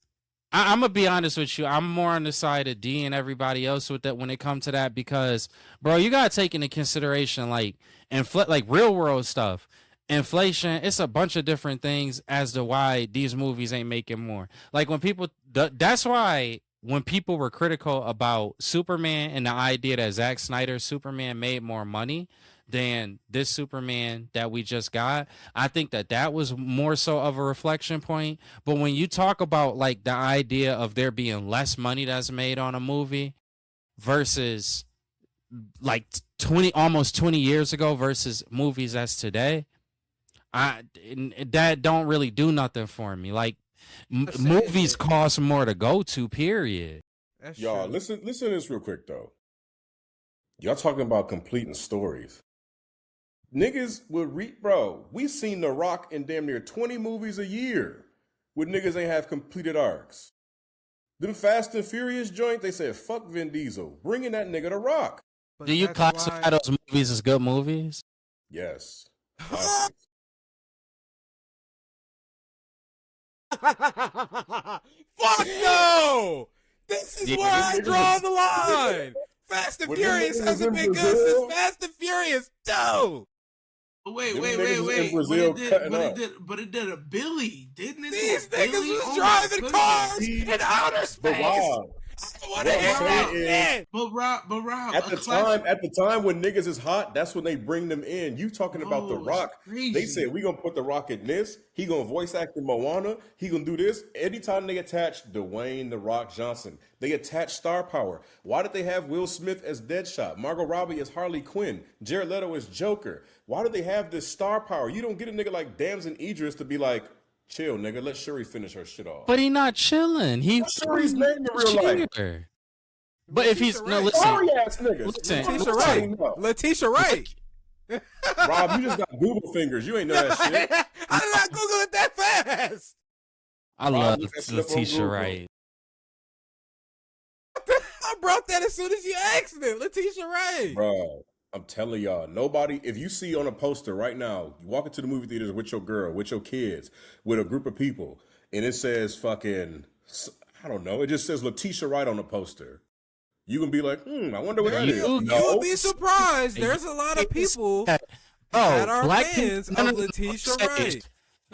I'm gonna be honest with you. I'm more on the side of D and everybody else with that when it comes to that, because, bro, you gotta take into consideration like real world stuff, inflation. It's a bunch of different things as to why these movies ain't making more. Like that's why when people were critical about Superman and the idea that Zack Snyder's Superman made more money than this Superman that we just got, I think that was more so of a reflection point. But when you talk about like the idea of there being less money that's made on a movie versus like almost 20 years ago versus movies as today, that don't really do nothing for me. Like movies cost more to go to, period. Y'all, listen to this real quick though. Y'all talking about completing stories. Niggas would we seen The Rock in damn near 20 movies a year with niggas ain't have completed arcs. Them Fast and Furious joint, they said, fuck Vin Diesel. Bring in that nigga The Rock. Do you classify those movies as good movies? Yes. Fuck no! This is where I draw the line. Fast and Furious hasn't been good since Fast and Furious 2. Wait. But it did a Billy, didn't it? These niggas was driving cars in outer space. But Rob, at the time when niggas is hot, that's when they bring them in. You talking about The Rock? They said we gonna put The Rock in this. He gonna voice act in Moana. He gonna do this. Anytime they attach Dwayne The Rock Johnson, they attach star power. Why did they have Will Smith as Deadshot, Margot Robbie as Harley Quinn, Jared Leto as Joker? Why do they have this star power? You don't get a nigga like Damson Idris to be like, chill, nigga. Let Shuri finish her shit off. But he not chilling. Shuri's name in real life. But if he's sorry ass niggas. Letitia Wright. Rob, you just got Google fingers. You ain't know that shit. I did not Google it that fast. I love Letitia Wright. I brought that as soon as you asked it. Letitia Wright. Bro, I'm telling y'all, nobody, if you see on a poster right now, you walk into the movie theaters with your girl, with your kids, with a group of people, and it says fucking, I don't know, it just says Letitia Wright on the poster. You can be like, I wonder what that is. You'll be surprised. There's a lot of people that are fans of Letitia Wright.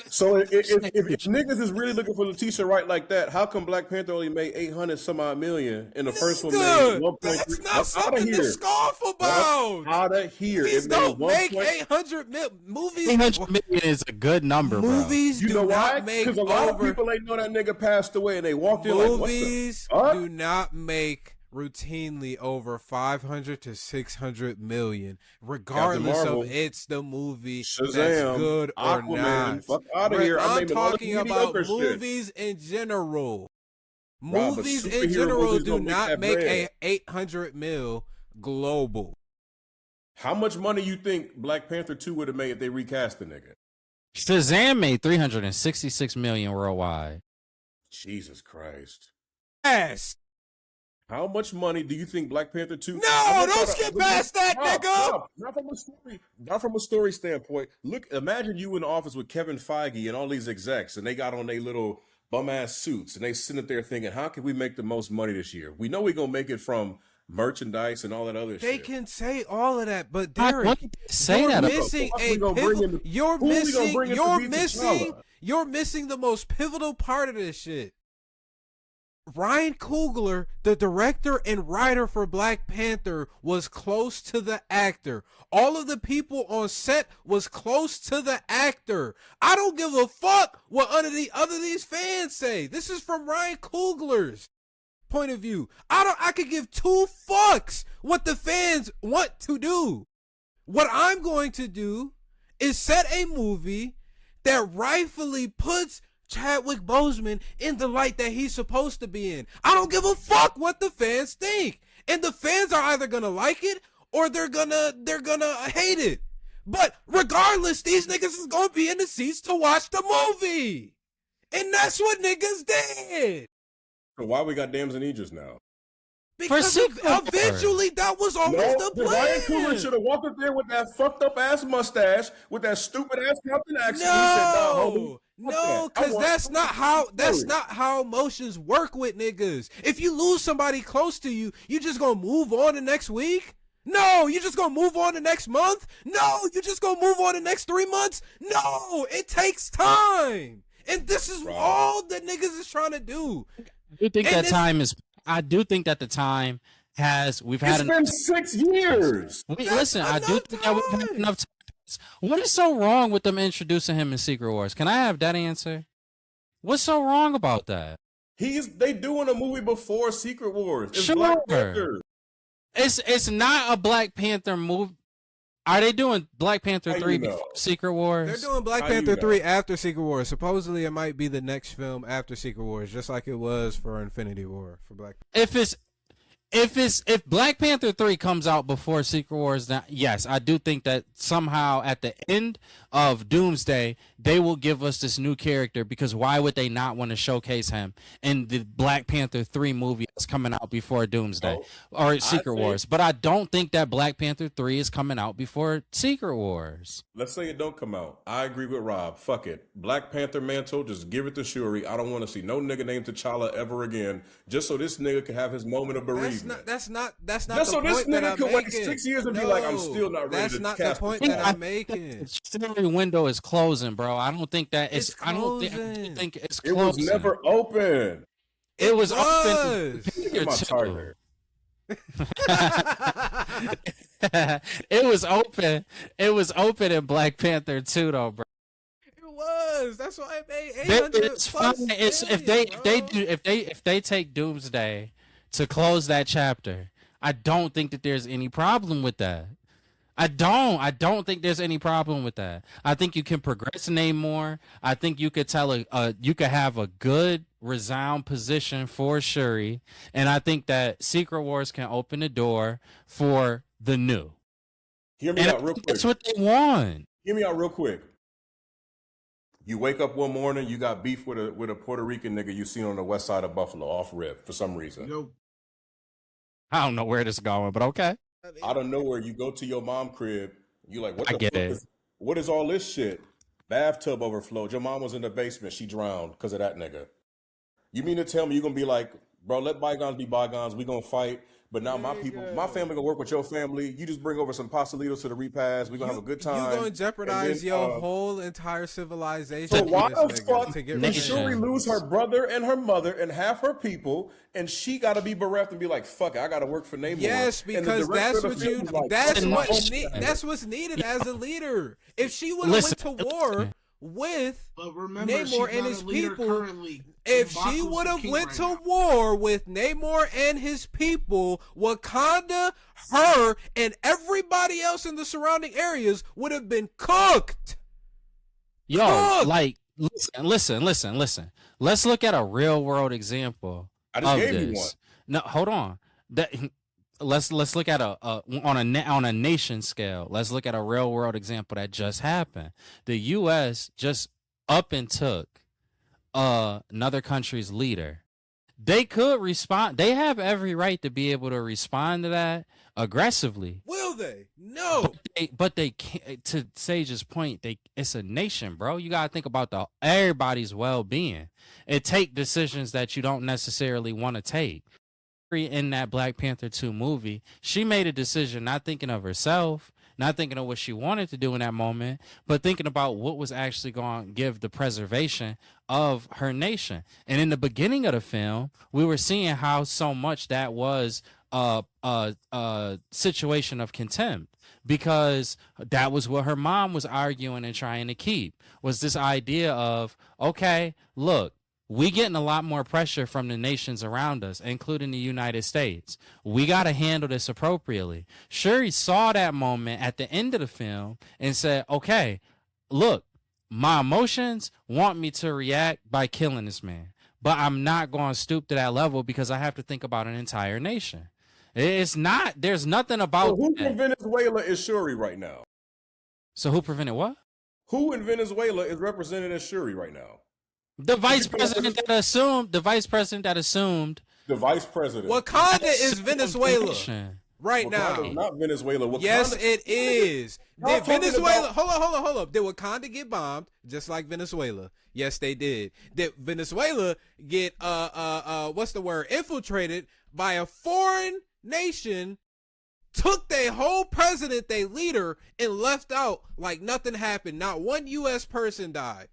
So if niggas is really looking for Letitia Wright like that, how come Black Panther only made 800 some odd million and the first one made 1.3? That's not something to scoff about. Out of here. Please don't make 800 movies. 800 million is a good number, bro. Movies you do know not why? make Because a lot of people ain't know that nigga passed away and they walked in like, what the? Movies do not make routinely over 500 to 600 million, regardless of it's the movie Shazam, that's good or Aquaman, not. Fuck out of here. I'm talking about movies in general. Rob, movies in general do not make a 800 mil global. How much money you think Black Panther 2 would have made if they recast the nigga? Shazam made 366 million worldwide. Jesus Christ. Yes. How much money do you think Black Panther 2? No, don't skip past that, nigga. Not from a story standpoint. Look, imagine you in the office with Kevin Feige and all these execs, and they got on their little bum ass suits, and they sitting there thinking, how can we make the most money this year? We know we're gonna make it from merchandise and all that other They shit. can say all of that, but I Derek, wanted to say you're that about- missing Who a we gonna bring pivotal. in to- You're who we gonna missing. bring in to You're beat missing. T'Challa? You're missing the most pivotal part of this shit. Ryan Coogler, the director and writer for Black Panther, was close to the actor. All of the people on set was close to the actor. I don't give a fuck what other these fans say. This is from Ryan Coogler's point of view. I could give two fucks what the fans want to do. What I'm going to do is set a movie that rightfully puts Chadwick Boseman in the light that he's supposed to be in. I don't give a fuck what the fans think. And the fans are either gonna like it or they're gonna hate it. But regardless, these niggas is gonna be in the seats to watch the movie. And that's what niggas did. So why we got Dams and Idris now? Because Secret Wars. eventually that was always the Ryan Coogler plan. should have walked up there with that fucked up ass mustache, with that stupid ass Captain accent. He said, nah, homie, No, fuck that. I because want- that's Period. not how emotions work with niggas. If you lose somebody close to you, you just gonna move on the next week? No, you just gonna move on the next month? No, you just gonna move on the next 3 months? No, it takes time. And this is Right. all that niggas is trying to do. I do think And that this- time is. I do think that the time we've had. It's been 6 years. Listen, I do enough think that we've had time. enough time. What is so wrong with them introducing him in Secret Wars? Can I have that answer? What's so wrong about that? They doing a movie before Secret Wars. It's Sure. Black Panther. It's not a Black Panther movie. Are they doing Black Panther How you 3 know? before Secret Wars? They're doing Black How you Panther know? 3 after Secret Wars. Supposedly it might be the next film after Secret Wars, just like it was for Infinity War for Black If Black Panther 3 comes out before Secret Wars, then yes, I do think that somehow at the end of Doomsday, they will give us this new character, because why would they not want to showcase him in the Black Panther 3 movie that's coming out before Doomsday or Secret think- Wars? But I don't think that Black Panther 3 is coming out before Secret Wars. Let's say it don't come out. I agree with Rob. Fuck it. Black Panther mantle, just give it to Shuri. I don't want to see no nigga named T'Challa ever again, just so this nigga can have his moment of bereavement. That's not Just the so this point that nigga I'm can wait making. 6 years and be like, I'm still not ready That's to not the cast point the that film. I'm making. The Shuri window is closing, bro. I don't think that It's I don't closing. think it's It was closing. never open. It was open. Look at my charger. It was open. It was open in Black Panther 2, though, bro. It was. That's why it made They- 800 It's plus fine. It's million, if they take Doomsday to close that chapter, I don't think that there's any problem with that. I don't think there's any problem with that. I think you can progress Namor. I think you could you could have a good resound position for Shuri, and I think that Secret Wars can open the door for the new. Hear me And I out real think quick. that's what they want. Hear me out real quick. You wake up one morning, you got beef with a Puerto Rican nigga you seen on the west side of Buffalo off rip for some reason. Yo, I don't know where this is going, but okay. Out of nowhere, you go to your mom crib. You like, what I the get fuck it. what is all this shit? Bathtub overflowed. Your mom was in the basement. She drowned because of that nigga. You mean to tell me you're gonna be like, bro, let bygones be bygones. We gonna fight. But now my people, my family gonna work with your family. You just bring over some pastelitos to the repast. We gonna have a good time. You're gonna jeopardize And then, your whole entire civilization. So for why this the nigga fuck to get did rid of Shuri you? lose her brother and her mother and half her people, and she got to be bereft and be like, "Fuck it, I got to work for Namor." Yes, And the because director that's of the what film you. was like, That's "Fuck what. it, That's what's needed as a leader. If she would have went to war with but remember, she's Namor and not his a leader people, currently. if she M'Baku's would the have king went right to now. war with Namor and his people, Wakanda, her, and everybody else in the surrounding areas would have been cooked. Yo, Fuck! like, listen. Let's look at a real world example I just of gave this. you one. No, hold on. Let's look at on a nation scale. Let's look at a real world example that just happened. The U.S. just up and took another country's leader, they could respond. They have every right to be able to respond to that aggressively. Will they? No. But they can't. To Sage's point, it's a nation, bro. You gotta think about everybody's well-being and take decisions that you don't necessarily want to take. In that Black Panther 2 movie, she made a decision not thinking of herself, not thinking of what she wanted to do in that moment, but thinking about what was actually going to give the preservation of her nation. And in the beginning of the film, we were seeing how so much that was a situation of contempt, because that was what her mom was arguing and trying to keep, was this idea of, okay, look, we getting a lot more pressure from the nations around us, including the United States. We got to handle this appropriately. Shuri saw that moment at the end of the film and said, okay, look, my emotions want me to react by killing this man, but I'm not going to stoop to that level because I have to think about an entire nation. It's not, there's nothing about So who that. from Venezuela is Shuri right now? So who prevented what? Who in Venezuela is represented as Shuri right now? The vice president that assumed. The vice president. Wakanda is Venezuela right Wakanda's now. not Venezuela. Wakanda, Yes, it is. Y'all Did talking Venezuela? about- Hold up. Did Wakanda get bombed just like Venezuela? Yes, they did. Did Venezuela get what's the word? Infiltrated by a foreign nation? Took their whole president, their leader, and left out like nothing happened. Not one U.S. person died.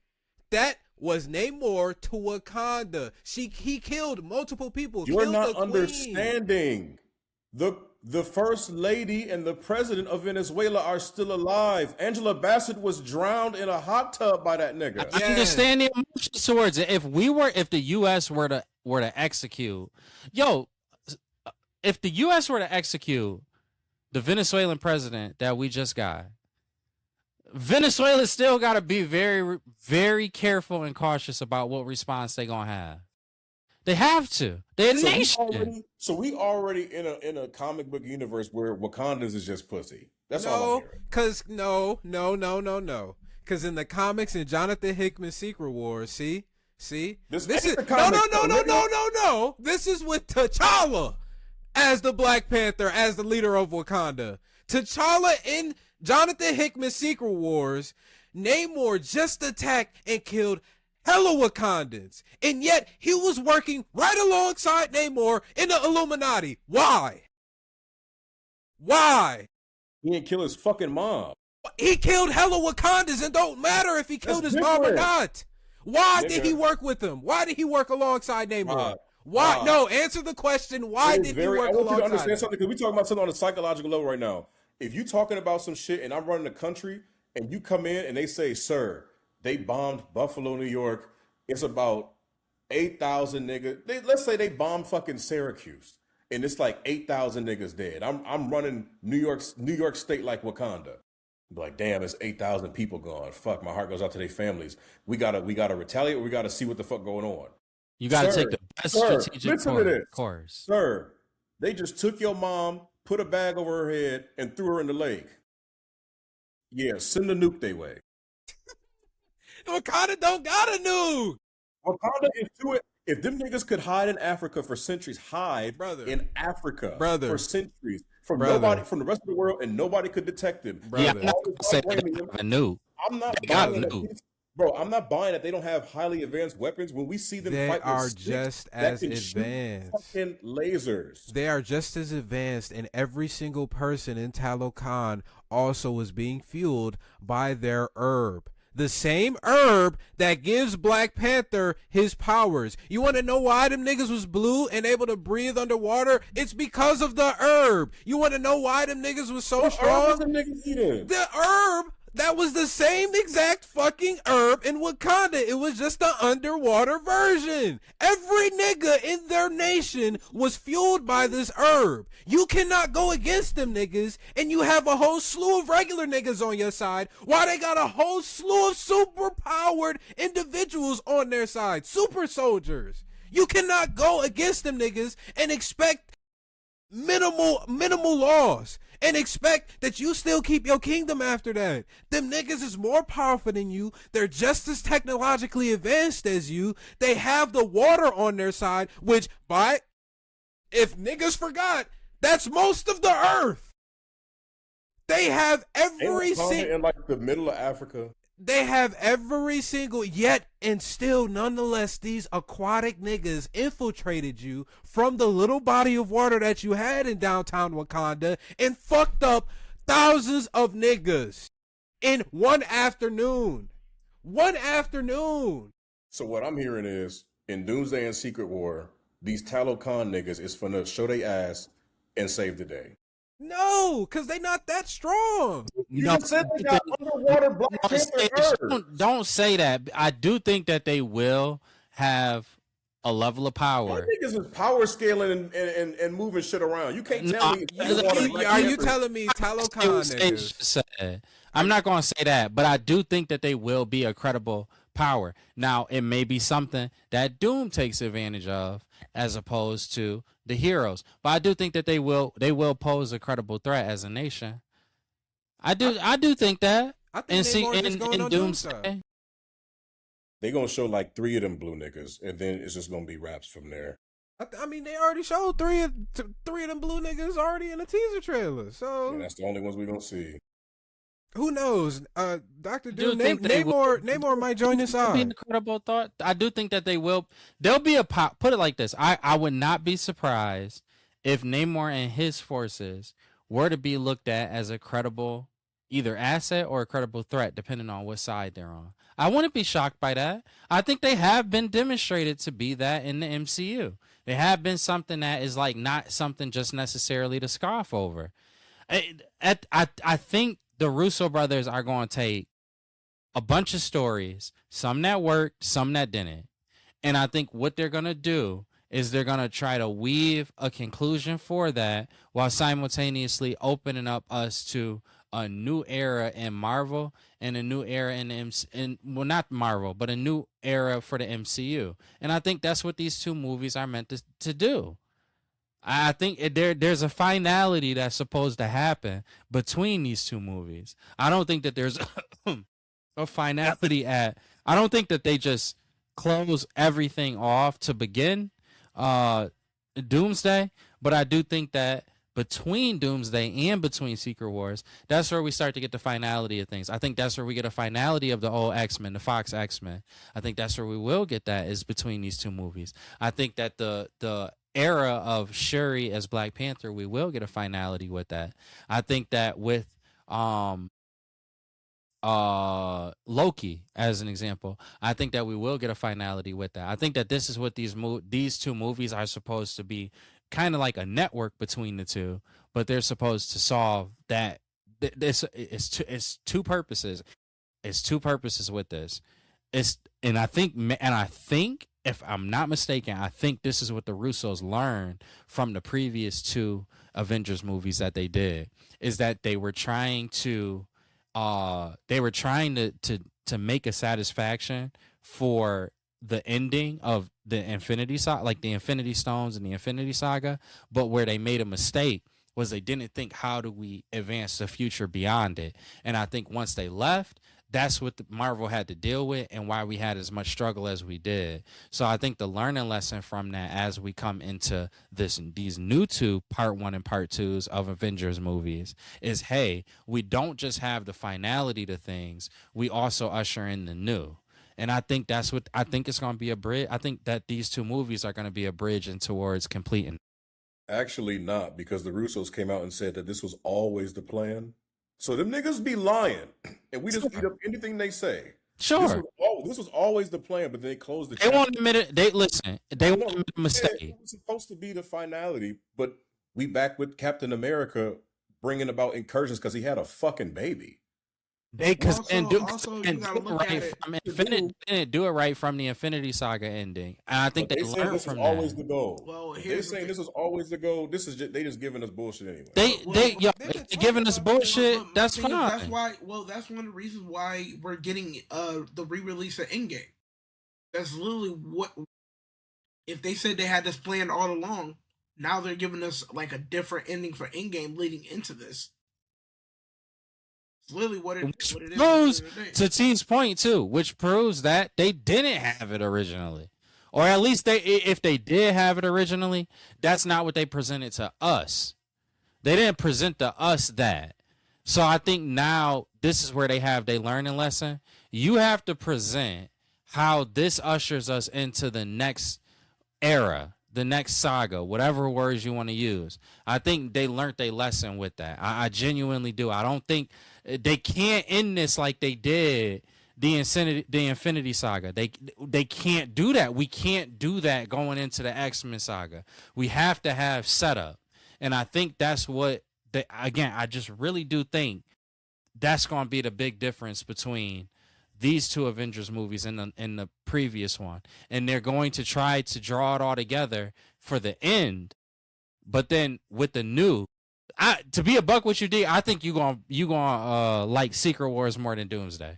That was Namor to Wakanda. He killed multiple people. You're killed not the queen. understanding. The first lady and the president of Venezuela are still alive. Angela Bassett was drowned in a hot tub by that nigga. Yeah. I understand the emotions towards it. If the U.S. were to execute, if the U.S. were to execute the Venezuelan president that we just got, Venezuela still got to be very, very careful and cautious about what response they gonna have. They have to. They're a nation. So we already in a comic book universe where Wakanda's is just pussy. That's all I'm hearing. Cause no. Cause in the comics in Jonathan Hickman's Secret Wars, see, This is ain't the comics, no. This is with T'Challa as the Black Panther, as the leader of Wakanda. T'Challa in Jonathan Hickman's Secret Wars, Namor just attacked and killed hella Wakandans, and yet he was working right alongside Namor in the Illuminati. Why? He didn't kill his fucking mom. He killed hella Wakandans, and don't matter if he killed his mom or not. Why did he work with him? Why did he work alongside Namor? Why? No, answer the question. Why did he work I want you to alongside understand him? something, because we're talking about something on a psychological level right now. If you talking about some shit and I'm running the country and you come in and they say, sir, they bombed Buffalo, New York. It's about 8,000 niggas. Let's say they bombed fucking Syracuse and it's like 8,000 niggas dead. I'm running New York State like Wakanda. Be like, damn, it's 8,000 people gone. Fuck, my heart goes out to their families. We gotta retaliate. We gotta see what the fuck going on. You got to take the best strategic listen to this. course. Sir, they just took your mom, put a bag over her head, and threw her in the lake. Yeah, send the nuke their way. Wakanda don't got a nuke. Wakanda is to it. If them niggas could hide in Africa for centuries, Brother. in Africa Brother. for centuries from Brother. nobody, from the rest of the world, and nobody could detect them. Brother. Yeah, I'm not gonna say they blaming don't them. have a nuke. I'm not They got buying that. nuke. Bro, I'm not buying that they don't have highly advanced weapons. When we see them They fight with are sticks just that as can shoot advanced. fucking lasers. They are just as advanced, and every single person in Talokan also is being fueled by their herb. The same herb that gives Black Panther his powers. You want to know why them niggas was blue and able to breathe underwater? It's because of the herb. You want to know why them niggas was so strong? The niggas eating. The herb that was the same exact fucking herb in Wakanda. It was just the underwater version. Every nigga in their nation was fueled by this herb. You cannot go against them niggas, and you have a whole slew of regular niggas on your side, while they got a whole slew of super powered individuals on their side. Super soldiers. You cannot go against them niggas and expect minimal laws. and expect that you still keep your kingdom after that. Them niggas is more powerful than you. They're just as technologically advanced as you. They have the water on their side, which, if niggas forgot, that's most of the earth. They have every single in like the middle of Africa. They have every single, yet and still, nonetheless, these aquatic niggas infiltrated you from the little body of water that you had in downtown Wakanda and fucked up thousands of niggas in one afternoon. One afternoon. So what I'm hearing is, in Doomsday and Secret War, these Talokan niggas is finna show they ass and save the day. No, because they not that strong. You just said they got underwater Black Panther Earth. Don't say that. I do think that they will have a level of power. That niggas is power scaling and moving shit around. You can't tell me. Are you telling me Talokan niggas? I'm not going to say that, but I do think that they will be a credible power. Now, it may be something that Doom takes advantage of as opposed to the heroes, but I do think that they will pose a credible threat as a nation. I do think that. I think in Doomsday, they gonna show like 3 of them blue niggas, and then it's just gonna be raps from there. I mean, they already showed three of them blue niggas already in the teaser trailer, so that's the only ones we gonna see. Who knows? Dr. Doom, Namor might join this side. Be an incredible thought. I do think that they will. There'll be a pop. Put it like this: I would not be surprised if Namor and his forces were to be looked at as a credible either asset or a credible threat, depending on what side they're on. I wouldn't be shocked by that. I think they have been demonstrated to be that in the MCU. They have been something that is like not something just necessarily to scoff over. I think the Russo brothers are going to take a bunch of stories, some that worked, some that didn't. And I think what they're going to do is they're going to try to weave a conclusion for that while simultaneously opening up us to a new era in Marvel and a new era well, not Marvel, but a new era for the MCU. And I think that's what these two movies are meant to do. I think there's a finality that's supposed to happen between these two movies. I don't think that there's a finality I don't think that they just close everything off to begin Doomsday, but I do think that between Doomsday and between Secret Wars, that's where we start to get the finality of things. I think that's where we get a finality of the old X-Men, the Fox X-Men. I think that's where we will get that is between these two movies. I think that the era of Shuri as Black Panther, we will get a finality with that. I think that with Loki as an example, I think that we will get a finality with that. I think that this is what these two movies are supposed to be, kind of like a network between the two, but they're supposed to solve that. It's two purposes. It's two purposes with this. And I think if I'm not mistaken, I think this is what the Russos learned from the previous two Avengers movies that they did, is that they were trying to make a satisfaction for the ending of the Infinity Saga, like the Infinity Stones and the Infinity Saga, but where they made a mistake was they didn't think, how do we advance the future beyond it? And I think once they left, that's what Marvel had to deal with and why we had as much struggle as we did. So I think the learning lesson from that as we come into these new two part 1 and part 2s of Avengers movies is, hey, we don't just have the finality to things, we also usher in the new. And I think that's what I think it's going to be a bridge. I think that these two movies are going to be a bridge and towards completing. Actually not, because the Russos came out and said that this was always the plan. So them niggas be lying, and we just eat up anything they say. Sure. This was always the plan, but they closed the. They won't admit it. They won't admit a mistake. It was supposed to be the finality, but we back with Captain America bringing about incursions because he had a fucking baby. Didn't do it right from the Infinity Saga ending, and I think they learned from that. Always the goal. Well, they're saying this was always the goal. This is they just giving us bullshit anyway. They're giving us bullshit. That's fine. That's why. Well, that's one of the reasons why we're getting the re-release of Endgame. That's literally what. If they said they had this planned all along, Now they're giving us like a different ending for Endgame leading into this. It's literally what it is. Which At the proves, end of the day. to T's point too, which proves that they didn't have it originally. Or at least if they did have it originally, that's not what they presented to us. They didn't present to us that. So I think now this is where they have their learning lesson. You have to present how this ushers us into the next era, the next saga, whatever words you want to use. I think they learned their lesson with that. I genuinely do. I don't think they can't end this like they did the Infinity Saga. They can't do that. We can't do that going into the X-Men saga. We have to have setup. And I think that's what again, I just really do think that's going to be the big difference between these two Avengers movies and the previous one. And they're going to try to draw it all together for the end. But then with the new, to be a buck with you, D, I think you gonna like Secret Wars more than Doomsday.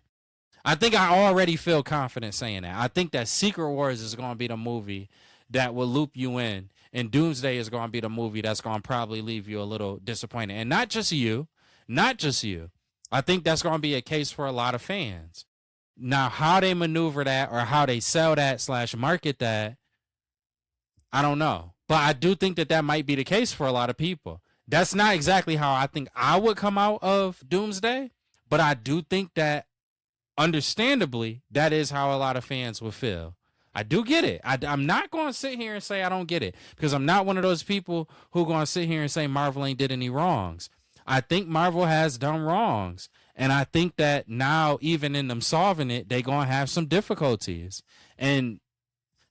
I think I already feel confident saying that. I think that Secret Wars is going to be the movie that will loop you in, and Doomsday is going to be the movie that's going to probably leave you a little disappointed. And not just you. I think that's going to be a case for a lot of fans. Now, how they maneuver that or how they sell that / market that, I don't know. But I do think that might be the case for a lot of people. That's not exactly how I think I would come out of Doomsday, but I do think that, understandably, that is how a lot of fans will feel. I do get it. I'm not going to sit here and say I don't get it, because I'm not one of those people who are going to sit here and say Marvel ain't did any wrongs. I think Marvel has done wrongs. And I think that now, even in them solving it, they're going to have some difficulties. And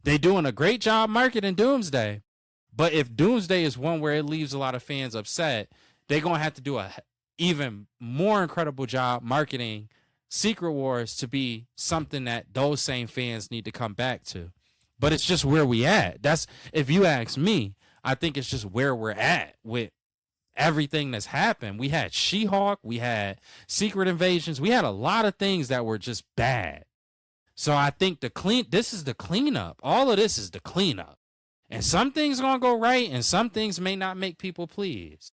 they're doing a great job marketing Doomsday. But if Doomsday is one where it leaves a lot of fans upset, they're going to have to do a even more incredible job marketing Secret Wars to be something that those same fans need to come back to. But it's just where we at. That's, if you ask me, I think it's just where we're at with everything that's happened. We had She-Hulk, we had Secret Invasions, we had a lot of things that were just bad. So I think this is the cleanup. All of this is the cleanup. And some things gonna go right, and some things may not make people pleased.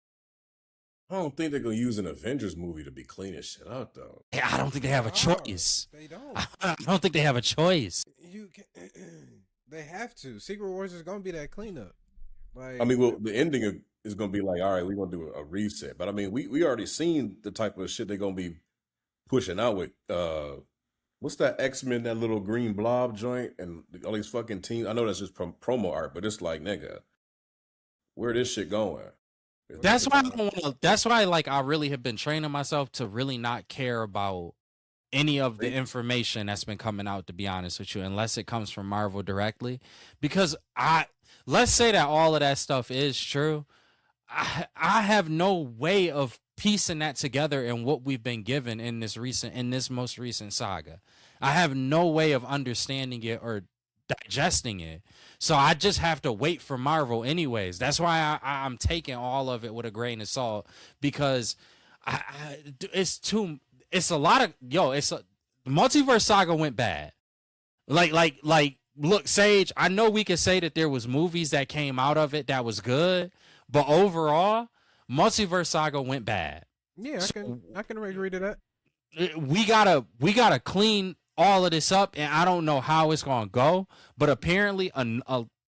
I don't think they're gonna use an Avengers movie to be cleaning shit out, though. I don't think they have a choice. They don't. I don't think they have a choice. They have to. Secret Wars is gonna be that cleanup. Like, I mean, well, the ending is gonna be like, all right, we're gonna do a reset. But I mean, we already seen the type of shit they're gonna be pushing out with. What's that X-Men, that little green blob joint, and all these fucking teams? I know that's just promo art, but it's like, nigga, where this shit going? That's why like I really have been training myself to really not care about any of the information that's been coming out, to be honest with you, unless it comes from Marvel directly. Because let's say that all of that stuff is true. I have no way of piecing that together in what we've been given in this most recent saga. I have no way of understanding it or digesting it. So I just have to wait for Marvel anyways. That's why I'm taking all of it with a grain of salt, because it's a lot of, the Multiverse Saga went bad. Like, look, Sage, I know we could say that there was movies that came out of it that was good, but overall, Multiverse Saga went bad. Yeah, I can agree to that. We gotta clean all of this up, and I don't know how it's gonna go, but apparently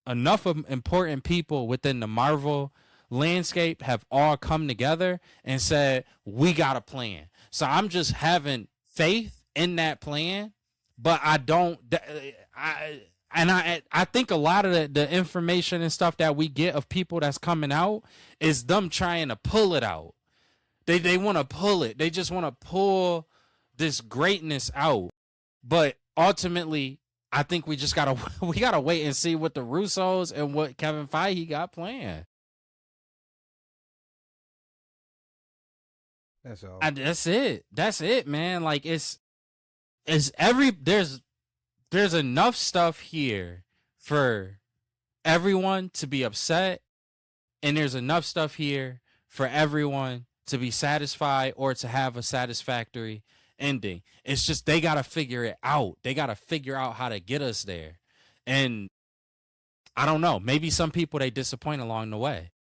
enough of important people within the Marvel landscape have all come together and said, we got a plan. So I'm just having faith in that plan, but I think a lot of the information and stuff that we get of people that's coming out is them trying to pull it out. They want to pull it. They just want to pull this greatness out. But ultimately, I think we gotta wait and see what the Russos and what Kevin Feige got planned. That's all. That's it. That's it, man. Like there's enough stuff here for everyone to be upset, and there's enough stuff here for everyone to be satisfied or to have a satisfactory ending. It's just they got to figure it out. They got to figure out how to get us there. And I don't know. Maybe some people they disappoint along the way.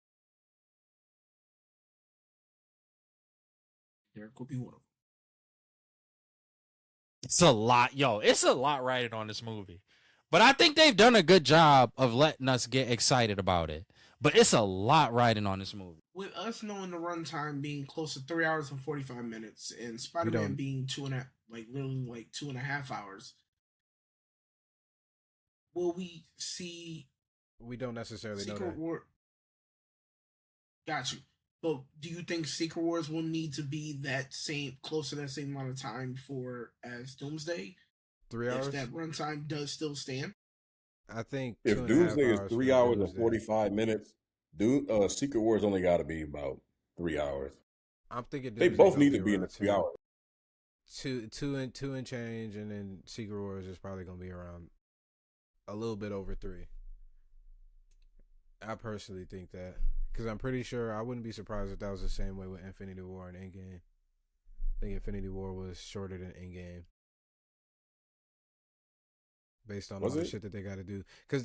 There could be one of them. It's a lot, yo. It's a lot riding on this movie, but I think they've done a good job of letting us get excited about it. But it's a lot riding on this movie. With us knowing the runtime being close to 3 hours and 45 minutes, and Spider don't- Man being literally like 2.5 hours, will we see We don't necessarily know Secret that. War? Got you. But do you think Secret Wars will need to be close to that same amount of time for as Doomsday? 3 hours. If that runtime does still stand? I think If 2.5 Doomsday is hours 3 for hours and Doomsday. 45 minutes, Secret Wars only got to be about 3 hours. I'm thinking They Doomsday both gonna need to be in the around 3 10. hours. Two and change, and then Secret Wars is probably gonna be around a little bit over 3. I personally think that, because I'm pretty sure I wouldn't be surprised if that was the same way with Infinity War and Endgame. I think Infinity War was shorter than Endgame, based on Was all the it? shit that they got to do. Because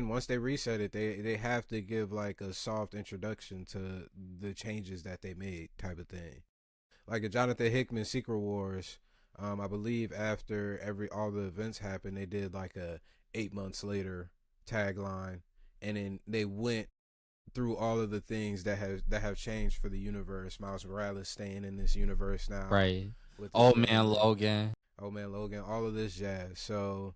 once they reset it, they have to give like a soft introduction to the changes that they made, type of thing. Like a Jonathan Hickman Secret Wars, I believe after all the events happened, they did like a 8 months later tagline, and then they went through all of the things that have changed for the universe. Miles Morales staying in this universe now, Right. with Old the Man villain. Logan. All of this jazz. So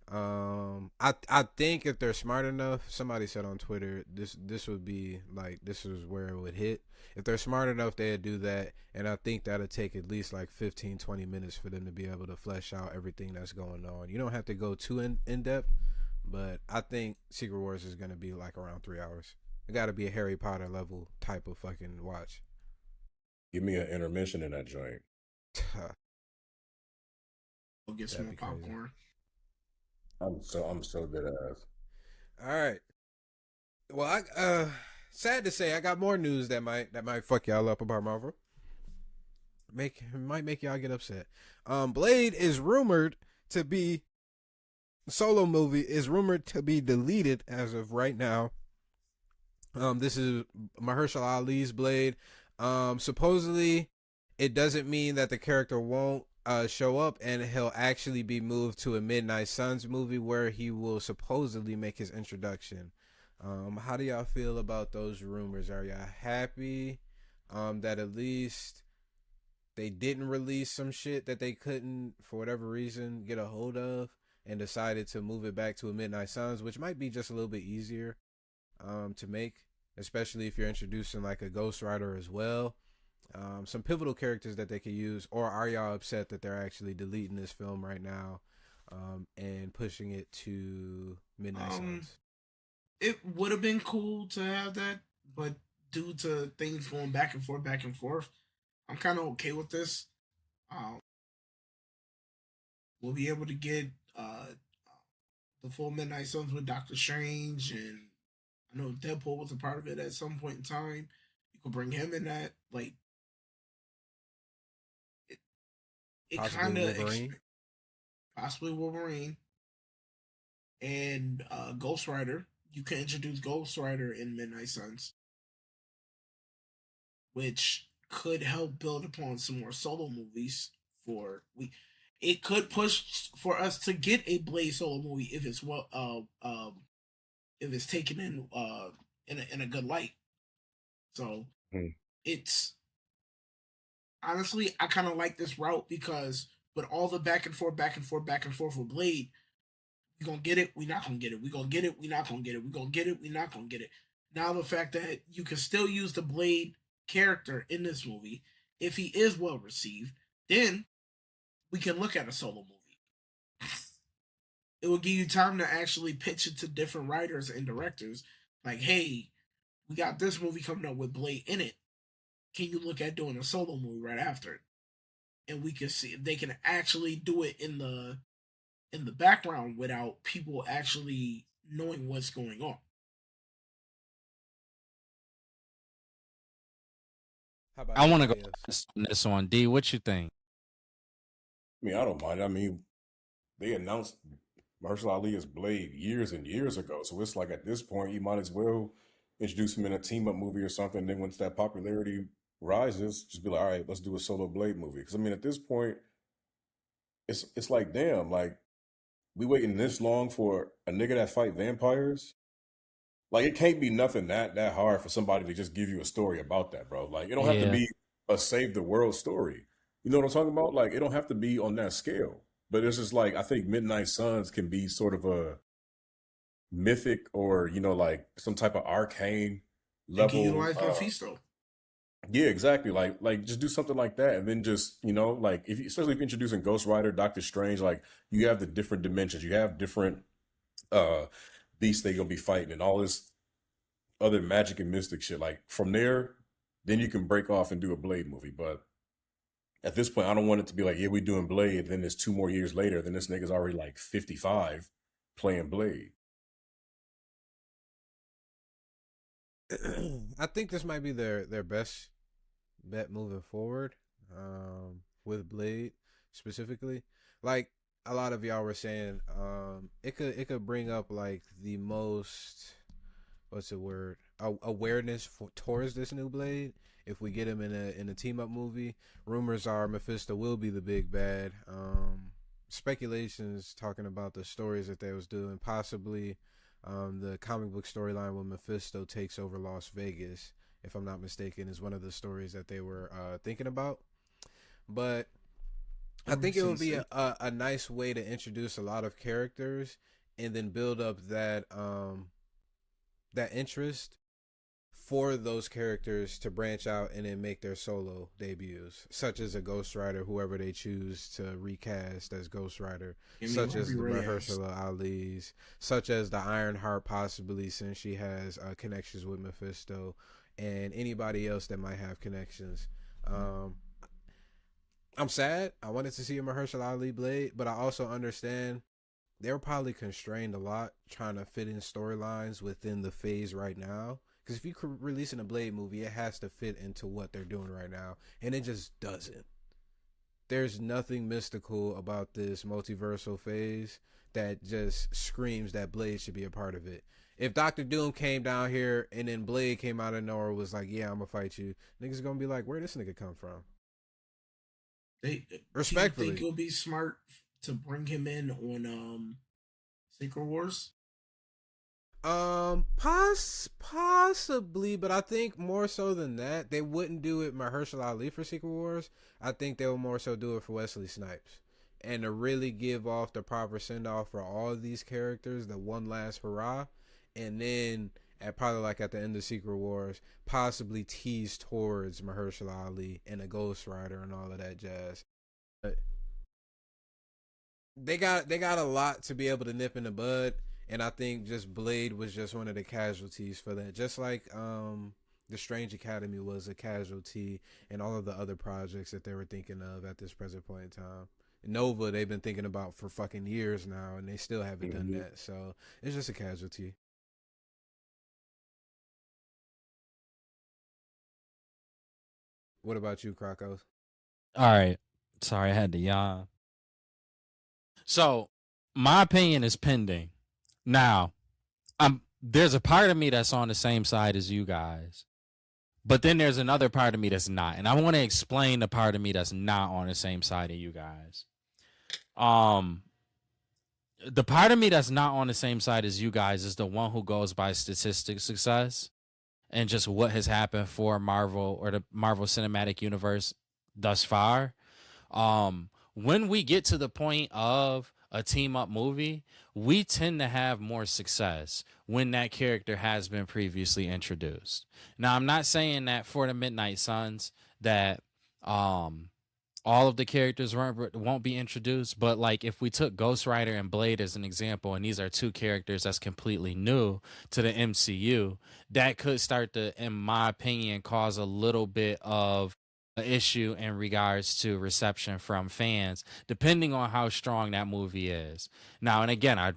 I think if they're smart enough, somebody said on Twitter, this would be like, this is where it would hit. If they're smart enough, they'd do that, and I think that'll take at least like 15-20 minutes for them to be able to flesh out everything that's going on. You don't have to go too in depth, but I think Secret Wars is going to be like around 3 hours. It got to be a Harry Potter level type of fucking watch. Give me an intermission in that joint. Go get some more That'd be crazy. popcorn. I'm so dead ass. All right. Well, sad to say, I got more news that might fuck y'all up about Marvel. Might make y'all get upset. Blade is rumored to be solo movie is rumored to be deleted as of right now. This is Mahershala Ali's Blade. Supposedly, it doesn't mean that the character won't show up, and he'll actually be moved to a Midnight Suns movie where he will supposedly make his introduction. How do y'all feel about those rumors? Are y'all happy that at least they didn't release some shit that they couldn't, for whatever reason, get a hold of, and decided to move it back to a Midnight Suns, which might be just a little bit easier to make, especially if you're introducing like a Ghost Rider as well. Some pivotal characters that they could use. Or are y'all upset that they're actually deleting this film right now and pushing it to Midnight Suns? It would have been cool to have that, but due to things going back and forth, I'm kind of okay with this. We'll be able to get the full Midnight Suns with Doctor Strange, and I know Deadpool was a part of it at some point in time. You could bring him in that, like it kind of possibly Wolverine and Ghost Rider. You can introduce Ghost Rider in Midnight Suns, which could help build upon some more solo movies. It could push for us to get a Blade solo movie if it's if it's taken in a good light. So it's honestly, I kind of like this route, because with all the back and forth with Blade, we gonna get it, we not gonna get it, we gonna get it, we not gonna get it, we gonna get it, we not gonna get it. Now the fact that you can still use the Blade character in this movie, if he is well received, then we can look at a solo movie. It will give you time to actually pitch it to different writers and directors. Like, hey, we got this movie coming up with Blade in it. Can you look at doing a solo movie right after it? And we can see if they can actually do it in the background without people actually knowing what's going on. I want to go on this one. D, what you think? I mean, I don't mind. I mean, they announced Mahershala Ali is Blade years and years ago. So it's like at this point, you might as well introduce him in a team up movie or something. And then once that popularity rises, just be like, all right, let's do a solo Blade movie. Because I mean, at this point, it's like, damn, like we waiting this long for a nigga that fight vampires. Like it can't be nothing that hard for somebody to just give you a story about that, bro. Like it don't have to Yeah. be a save the world story. You know what I'm talking about? Like it don't have to be on that scale. But it's just like I think Midnight Suns can be sort of a mythic or like some type of arcane They can level. utilize Mephisto. Yeah, exactly. Like just do something like that, and then just like if especially if you're introducing Ghost Rider, Doctor Strange, like you have the different dimensions, you have different uh beasts they're gonna be fighting, and all this other magic and mystic shit. Like from there, then you can break off and do a Blade movie. But at this point, I don't want it to be like, yeah, we doing Blade, then it's 2 more years later, then this nigga's already like 55 playing Blade. I think this might be their best bet moving forward, with Blade specifically. Like a lot of y'all were saying, it could bring up like the most, what's the word, awareness towards this new Blade if we get him in a team up movie. Rumors are Mephisto will be the big bad. Speculations talking about the stories that they was doing, possibly the comic book storyline when Mephisto takes over Las Vegas, if I'm not mistaken, is one of the stories that they were thinking about. But I think it would be a nice way to introduce a lot of characters and then build up that interest for those characters to branch out and then make their solo debuts, such as a Ghost Rider, whoever they choose to recast as Ghost Rider, such as the Mahershala Ali's, such as the Ironheart, possibly, since she has connections with Mephisto, and anybody else that might have connections. I'm sad. I wanted to see a Mahershala Ali Blade, but I also understand they were probably constrained a lot trying to fit in storylines within the phase right now. Because if you could release in a Blade movie, it has to fit into what they're doing right now, and it just doesn't. There's nothing mystical about this multiversal phase that just screams that Blade should be a part of it. If Doctor Doom came down here and then Blade came out of nowhere was like, yeah, I'm gonna fight you, niggas gonna be like, where this nigga come from? Respectfully, Do you think it'll be smart to bring him in on Secret Wars? Possibly, but I think more so than that, they wouldn't do it Mahershala Ali for Secret Wars. I think they would more so do it for Wesley Snipes, and to really give off the proper send off for all of these characters, the one last hurrah, and then at probably like at the end of Secret Wars, possibly tease towards Mahershala Ali and a Ghost Rider and all of that jazz. But they got a lot to be able to nip in the bud. And I think just Blade was just one of the casualties for that. Just like the Strange Academy was a casualty and all of the other projects that they were thinking of at this present point in time. Nova, they've been thinking about for fucking years now, and they still haven't done that. So it's just a casualty. What about you, Krokos? All right. Sorry, I had to yawn. So, my opinion is pending. Now, there's a part of me that's on the same side as you guys, but then there's another part of me that's not, and I want to explain the part of me that's not on the same side of you guys. The part of me that's not on the same side as you guys is the one who goes by statistic success and just what has happened for Marvel or the Marvel Cinematic Universe thus far. When we get to the point of a team up movie, we tend to have more success when that character has been previously introduced. Now, I'm not saying that for the Midnight Suns that all of the characters won't be introduced, but like if we took Ghost Rider and Blade as an example, and these are two characters that's completely new to the MCU, that could start to, in my opinion, cause a little bit of issue in regards to reception from fans, depending on how strong that movie is. Now, and again, I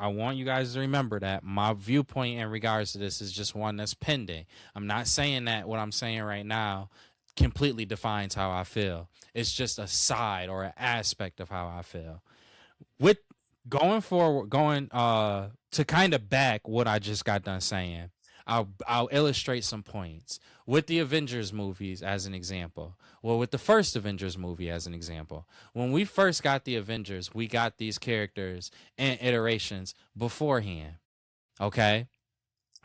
want you guys to remember that my viewpoint in regards to this is just one that's pending. I'm not saying that what I'm saying right now completely defines how I feel. It's just a side or an aspect of how I feel. With going forward, to kind of back what I just got done saying. I'll illustrate some points with the Avengers movies as an example. Well, with the first Avengers movie as an example, when we first got the Avengers, we got these characters and iterations beforehand. Okay,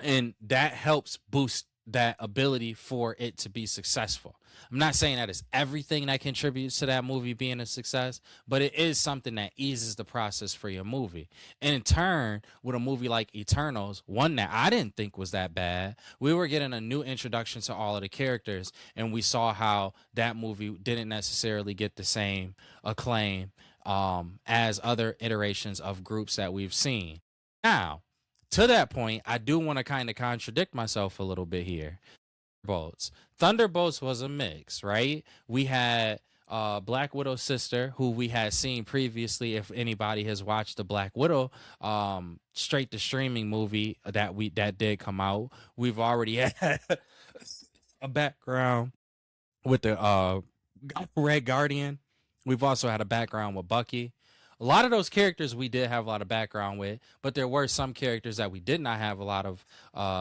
and that helps boost that ability for it to be successful. I'm not saying that it's everything that contributes to that movie being a success, but it is something that eases the process for your movie. And in turn, with a movie like Eternals, one that I didn't think was that bad, we were getting a new introduction to all of the characters, and we saw how that movie didn't necessarily get the same acclaim as other iterations of groups that we've seen. Now, to that point, I do want to kind of contradict myself a little bit here. Thunderbolts was a mix, right? We had Black Widow's sister, who we had seen previously. If anybody has watched the Black Widow straight to streaming movie that did come out, we've already had a background with the Red Guardian. We've also had a background with Bucky. A lot of those characters we did have a lot of background with, but there were some characters that we did not have a lot of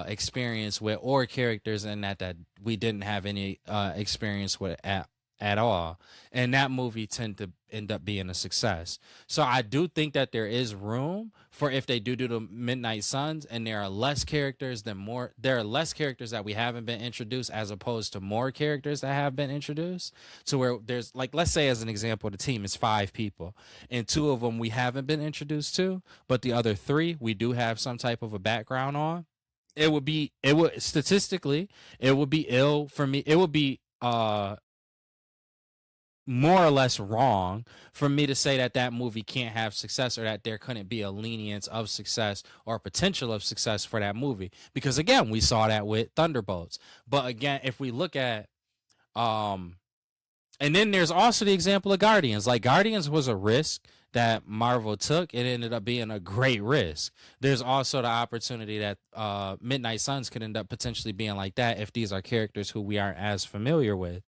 experience with, or characters in that we didn't have any experience with at all. And that movie tend to end up being a success. So I do think that there is room for, if they do the Midnight Suns, and there are less characters that we haven't been introduced, as opposed to more characters that have been introduced, to where there's, like, let's say as an example, the team is 5 people and 2 of them we haven't been introduced to, but the other 3 we do have some type of a background on. Statistically, it would be ill for me. It would be more or less wrong for me to say that movie can't have success, or that there couldn't be a lenience of success or potential of success for that movie, because again, we saw that with Thunderbolts. But again, if we look at and then there's also the example of Guardians. Like, Guardians was a risk that Marvel took. It ended up being a great risk. There's also the opportunity that Midnight Suns could end up potentially being like that if these are characters who we aren't as familiar with.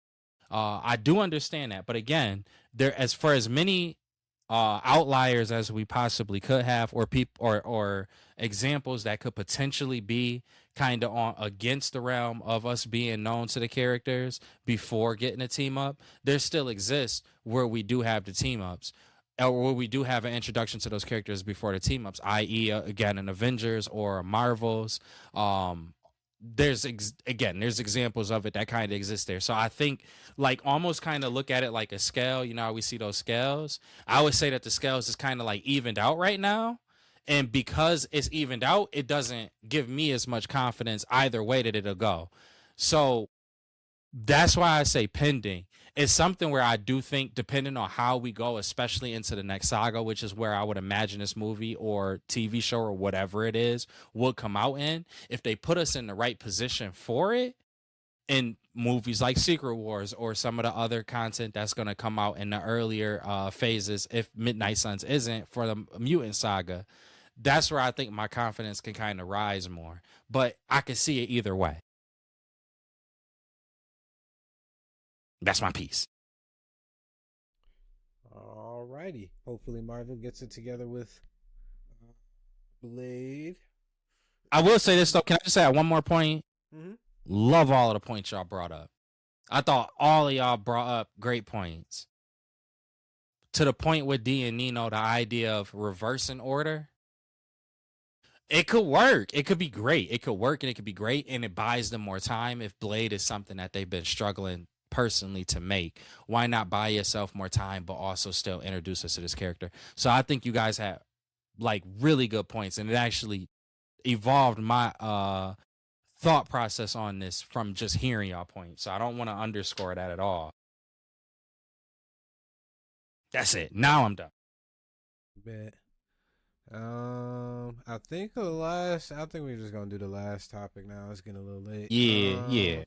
I do understand that, but again, as for as many outliers as we possibly could have, or or examples that could potentially be kind of on against the realm of us being known to the characters before getting a team up, there still exists where we do have the team ups, or where we do have an introduction to those characters before the team ups, i.e., again, an Avengers or a Marvels. There's examples of it that kind of exist there. So I think, like, almost kind of look at it like a scale. You know how we see those scales? I would say that the scales is kind of like evened out right now. And because it's evened out, it doesn't give me as much confidence either way that it'll go. So that's why I say pending. It's something where I do think, depending on how we go, especially into the next saga, which is where I would imagine this movie or TV show or whatever it is would come out in, if they put us in the right position for it, in movies like Secret Wars or some of the other content that's going to come out in the earlier phases, if Midnight Suns isn't, for the Mutant Saga, that's where I think my confidence can kind of rise more. But I can see it either way. That's my piece. Alrighty. Hopefully Marvel gets it together with Blade. I will say this though. Can I just add one more point? Mm-hmm. Love all of the points y'all brought up. I thought all of y'all brought up great points. To the point with D and Nino, the idea of reversing order. It could work. It could be great. It could work and it could be great, and it buys them more time. If Blade is something that they've been struggling personally to make, why not buy yourself more time but also still introduce us to this character? So I think you guys have, like, really good points, and it actually evolved my thought process on this from just hearing y'all points. So I don't want to underscore that at all. That's it. Now I'm done. Bet. I think we're just gonna do the last topic now. It's getting a little late. Yeah.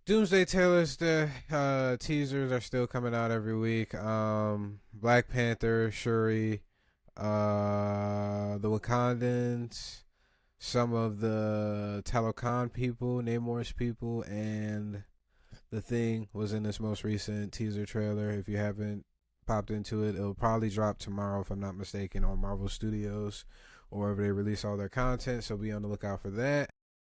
Doomsday trailers, the teasers are still coming out every week. Black Panther, Shuri, the Wakandans, some of the Talokan people, Namor's people, and The Thing was in this most recent teaser trailer. If you haven't popped into it, it'll probably drop tomorrow, if I'm not mistaken, on Marvel Studios or wherever they release all their content. So be on the lookout for that.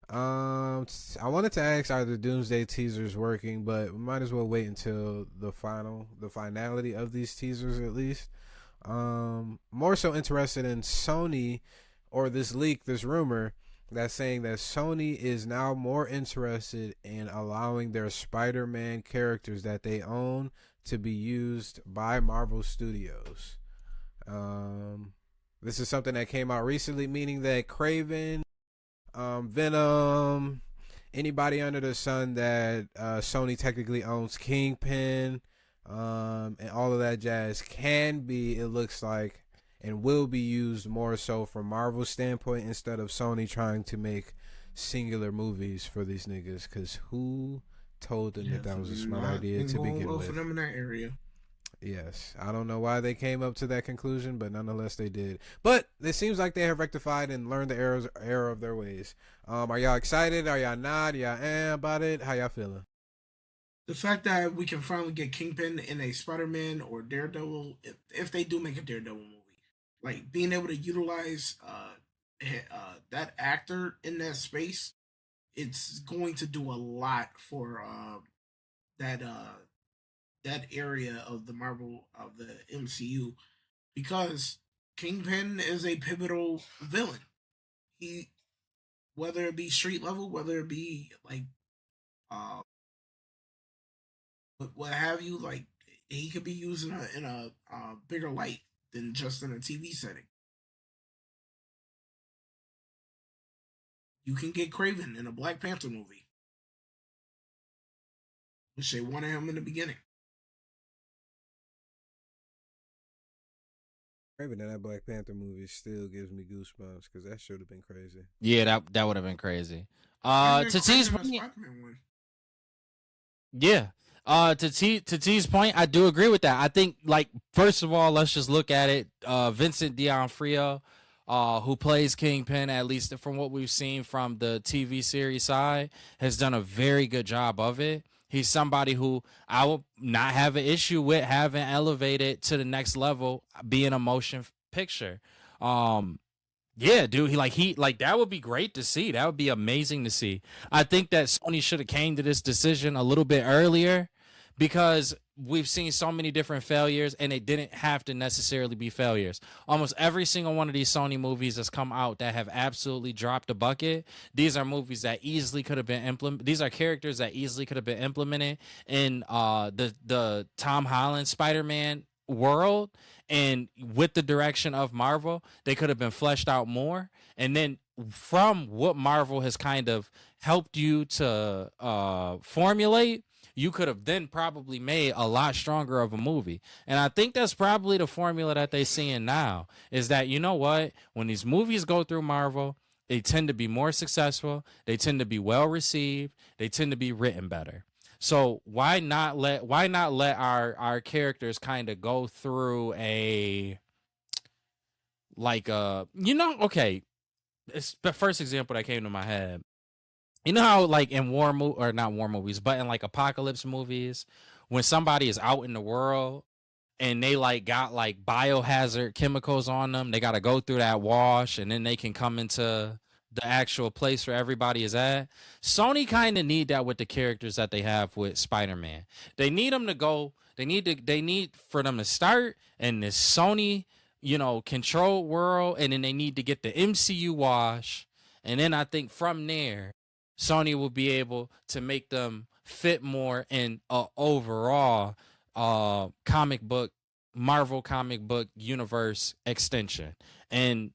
I wanted to ask, are the Doomsday teasers working? But we might as well wait until the finality of these teasers at least. More so interested in Sony, or this leak, this rumor that's saying that Sony is now more interested in allowing their Spider-Man characters that they own to be used by Marvel Studios. This is something that came out recently, meaning that Kraven, Venom, anybody under the sun that Sony technically owns, Kingpin, and all of that jazz can be, it looks like, and will be used more so from Marvel's standpoint instead of Sony trying to make singular movies for these niggas. Because who told them that was a smart idea to begin with? For them in that area. Yes, I don't know why they came up to that conclusion, but nonetheless they did. But it seems like they have rectified and learned the error of their ways. Are y'all excited? Are y'all not? Y'all about it? How y'all feeling? The fact that we can finally get Kingpin in a Spider-Man or Daredevil, if they do make a Daredevil movie, like being able to utilize that actor in that space, it's going to do a lot for that area of the MCU, because Kingpin is a pivotal villain. He, whether it be street level, whether it be like what have you, like he could be used in a bigger light than just in a TV setting. You can get Kraven in a Black Panther movie, which they wanted him in the beginning. Kraven in that Black Panther movie still gives me goosebumps because that should have been crazy. Yeah, that would have been crazy. To T's point, yeah. To T's point, I do agree with that. I think, like, first of all, let's just look at it. Vincent D'Onofrio, who plays Kingpin, at least from what we've seen from the TV series side, has done a very good job of it. He's somebody who I will not have an issue with having elevated to the next level, being a motion picture. Yeah, dude, he that would be great to see. That would be amazing to see. I think that Sony should have came to this decision a little bit earlier, because we've seen so many different failures, and they didn't have to necessarily be failures. Almost every single one of these Sony movies that's come out that have absolutely dropped the bucket, these are movies that easily could have been implemented. These are characters that easily could have been implemented in the Tom Holland Spider-Man world, and with the direction of Marvel, they could have been fleshed out more. And then from what Marvel has kind of helped you to formulate, you could have then probably made a lot stronger of a movie. And I think that's probably the formula that they're seeing now, is that, you know what, when these movies go through Marvel, they tend to be more successful, they tend to be well received, they tend to be written better. So why not let our characters kind of go through okay, it's the first example that came to my head. You know how, like, in not war movies, but in like apocalypse movies, when somebody is out in the world and they like got like biohazard chemicals on them, they got to go through that wash, and then they can come into the actual place where everybody is at. Sony kind of need that with the characters that they have with Spider-Man. They need them to go. They need for them to start in this Sony, controlled world, and then they need to get the MCU wash, and then I think from there, Sony will be able to make them fit more in a overall Marvel comic book universe extension. And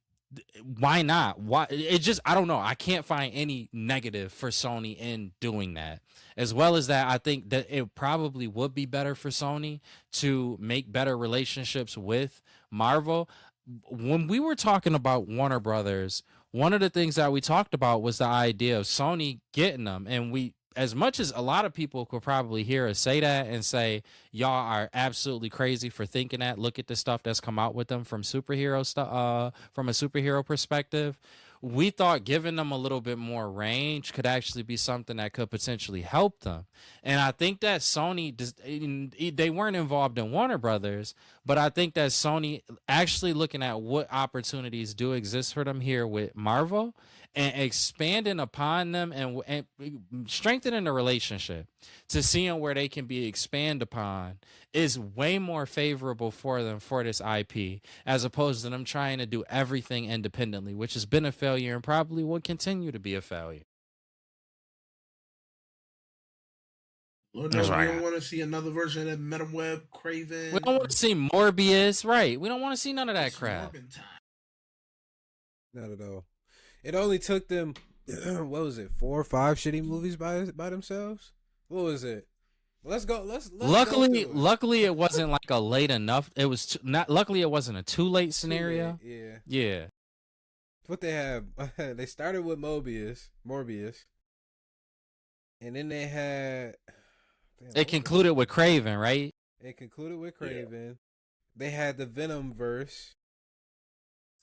why not? I don't know. I can't find any negative for Sony in doing that. As well as that, I think that it probably would be better for Sony to make better relationships with Marvel. When we were talking about Warner Brothers, one of the things that we talked about was the idea of Sony getting them. And as much as a lot of people could probably hear us say that and say, y'all are absolutely crazy for thinking that, look at the stuff that's come out with them from superhero stuff, from a superhero perspective. we thought giving them a little bit more range could actually be something that could potentially help them. And I think that Sony, they weren't involved in Warner Brothers, but I think that Sony actually looking at what opportunities do exist for them here with Marvel and expanding upon them and strengthening the relationship to seeing where they can be expanded upon is way more favorable for them for this IP, as opposed to them trying to do everything independently, which has been a failure and probably will continue to be a failure. Lord knows we don't want to see another version of Madam Web, Craven. We don't want to see Morbius, right? We don't want to see none of that crap. Not at all. It only took them, what was it, 4 or 5 shitty movies by themselves? What was it? Let's go. Let's luckily, it wasn't like a late enough. It was not. Luckily, it wasn't a too late scenario. Yeah. What they have? They started with Morbius, and then they had. It concluded with Craven, right? It concluded with Craven. Yeah. They had the Venom verse,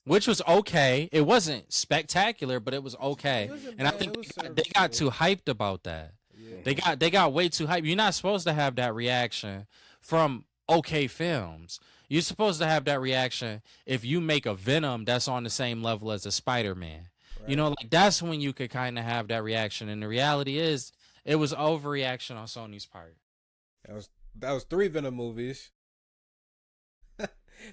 which was okay. It wasn't spectacular, but it was okay. And I think they got too hyped about that. Yeah. They got way too hyped. You're not supposed to have that reaction from okay films. You're supposed to have that reaction if you make a Venom that's on the same level as a Spider-Man. Right. You know, like that's when you could kind of have that reaction. And the reality is, it was overreaction on Sony's part. That was 3 Venom movies.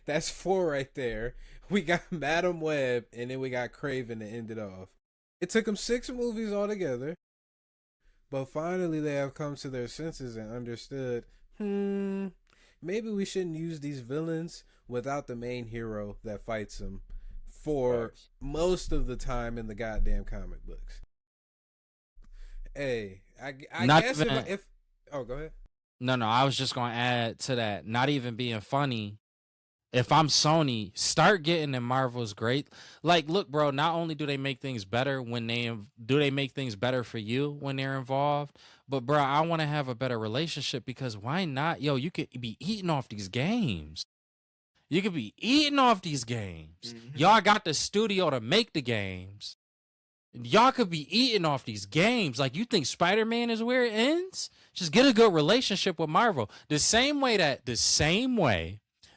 That's 4 right there. We got Madam Web, and then we got Craven to end it off. It took them 6 movies altogether. But finally, they have come to their senses and understood, maybe we shouldn't use these villains without the main hero that fights them for most of the time in the goddamn comic books. Hey, I guess if oh, go ahead. No, I was just going to add to that. Not even being funny. If I'm Sony, start getting in Marvel's great. Like, look, bro, not only do they make things better when they make things better for you when they're involved, but bro, I want to have a better relationship because why not? Yo, you could be eating off these games. Mm-hmm. Y'all got the studio to make the games. Y'all could be eating off these games. Like, you think Spider-Man is where it ends? Just get a good relationship with Marvel. The same way that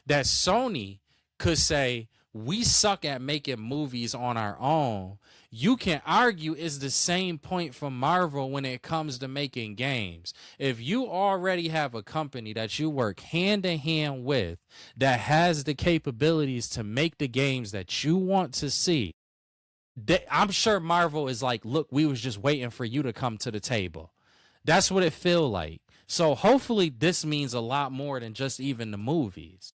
Sony could say, we suck at making movies on our own. You can argue is the same point from Marvel when it comes to making games. If you already have a company that you work hand in hand with that has the capabilities to make the games that you want to see, I'm sure Marvel is like, look, we was just waiting for you to come to the table. That's what it feel like. So hopefully this means a lot more than just even the movies.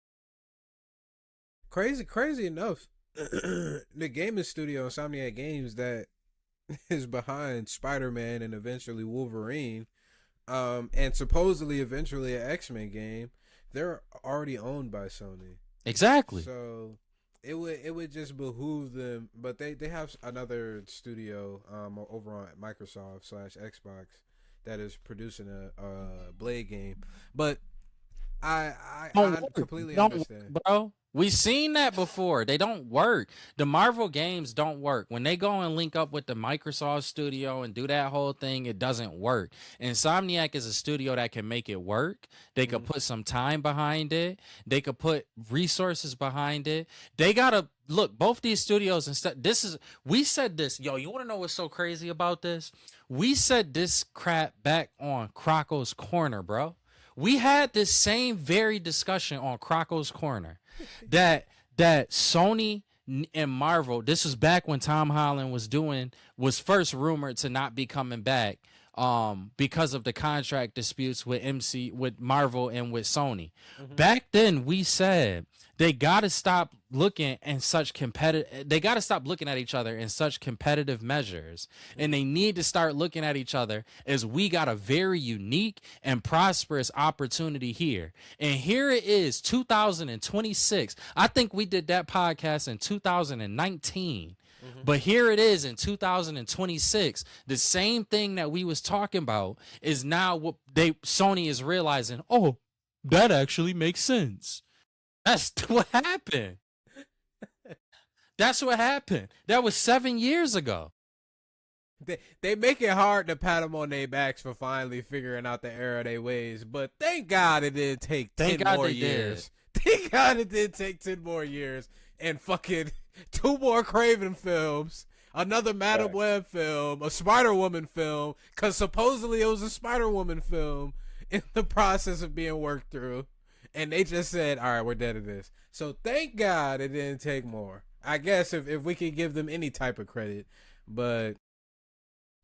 Crazy enough, the gaming studio, Insomniac Games, that is behind Spider-Man and eventually Wolverine, and supposedly eventually an X-Men game, they're already owned by Sony. Exactly. So it would just behoove them, but they have another studio over on Microsoft / Xbox that is producing a Blade game. But I completely understand, bro. We've seen that before. They don't work. The Marvel games don't work. When they go and link up with the Microsoft studio and do that whole thing, it doesn't work. Insomniac is a studio that can make it work. They could put some time behind it. They could put resources behind it. They gotta look, both these studios and stuff. We said this. Yo, you want to know what's so crazy about this? We said this crap back on Crocco's Corner, bro. We had this same very discussion on Crocco's Corner that Sony and Marvel, this was back when Tom Holland was first rumored to not be coming back because of the contract disputes with Marvel and with Sony. Mm-hmm. Back then we said they got to stop looking at each other in such competitive measures, and they need to start looking at each other as we got a very unique and prosperous opportunity here. And here it is, 2026. I think we did that podcast in 2019. Mm-hmm. But here it is in 2026. The same thing that we was talking about is now what Sony is realizing, oh, that actually makes sense. That's what happened. That's what happened. That was 7 years ago. They make it hard to pat them on their backs for finally figuring out the error of their ways, but thank God it didn't take Thank 10 God more they years. Thank God it did take 10 more years and fucking 2 more Craven films, another Madam Web film, a Spider-Woman film, because supposedly it was a Spider-Woman film in the process of being worked through. And they just said, all right, we're dead at this. So thank God it didn't take more. I guess if we could give them any type of credit, but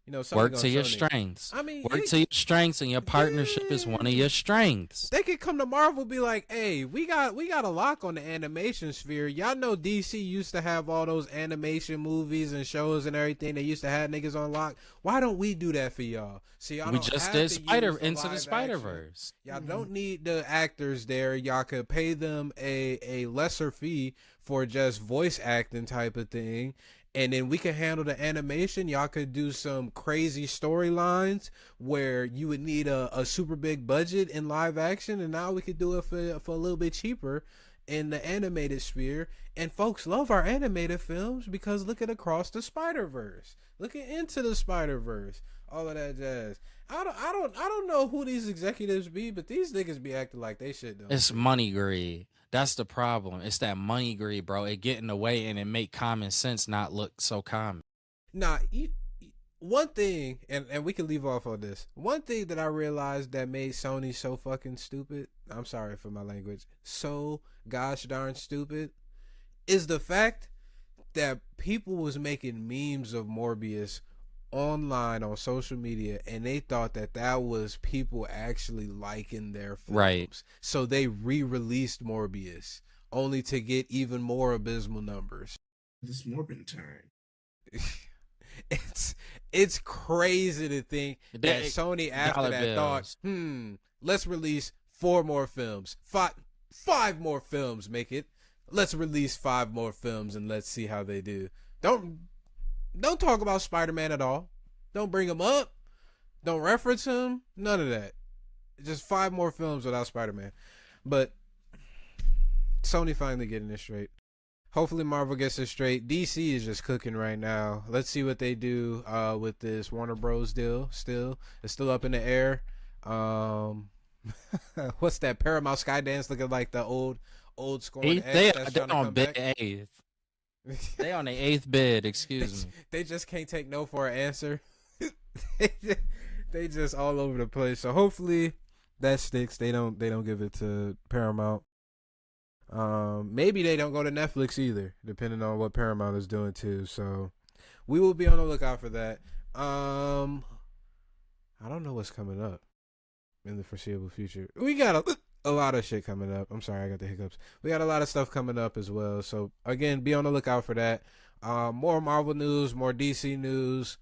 you know, work to your strengths. I mean, work to your strengths, and your partnership is one of your strengths. They could come to Marvel and be like, hey, we got a lock on the animation sphere. Y'all know DC used to have all those animation movies and shows and everything. They used to have niggas on lock. Why don't we do that for y'all? See, y'all We don't just have did to Into the Spider-Verse. Y'all don't need the actors there. Y'all could pay them a lesser fee for just voice acting type of thing. And then we can handle the animation. Y'all could do some crazy storylines where you would need a super big budget in live action. And now we could do it for a little bit cheaper in the animated sphere. And folks love our animated films because look at Across the Spider-Verse. Look at Into the Spider-Verse. All of that jazz. I don't know who these executives be, but these niggas be acting like they shit don't. It's money greed. That's the problem. It's that money greed, bro. It get in the way and it make common sense not look so common. Nah, one thing, and we can leave off on this. One thing that I realized that made Sony so fucking stupid, I'm sorry for my language, so gosh darn stupid, is the fact that people was making memes of Morbius online on social media, and they thought that was people actually liking their films. Right. So they re-released Morbius only to get even more abysmal numbers. This Morbin time. It's crazy to think that Sony after that bills. thought, let's release 4 more films. Five more films, make it. Let's release 5 more films and let's see how they do. Don't talk about Spider-Man at all. Don't bring him up. Don't reference him. None of that. Just 5 more films without Spider-Man. But Sony finally getting it straight. Hopefully Marvel gets it straight. DC is just cooking right now. Let's see what they do with this Warner Bros. Deal. It's still up in the air. What's that? Paramount Skydance looking like the old scoring They X that's trying to on come bid back. 8th. They on the 8th bid. Excuse me. They just can't take no for an answer. They just all over the place. So hopefully that sticks. They don't give it to Paramount. Maybe they don't go to Netflix either, depending on what Paramount is doing too. So we will be on the lookout for that. I don't know what's coming up in the foreseeable future. We got a lot of shit coming up. I'm sorry, I got the hiccups. We got a lot of stuff coming up as well. So again, be on the lookout for that. More Marvel news, more DC news,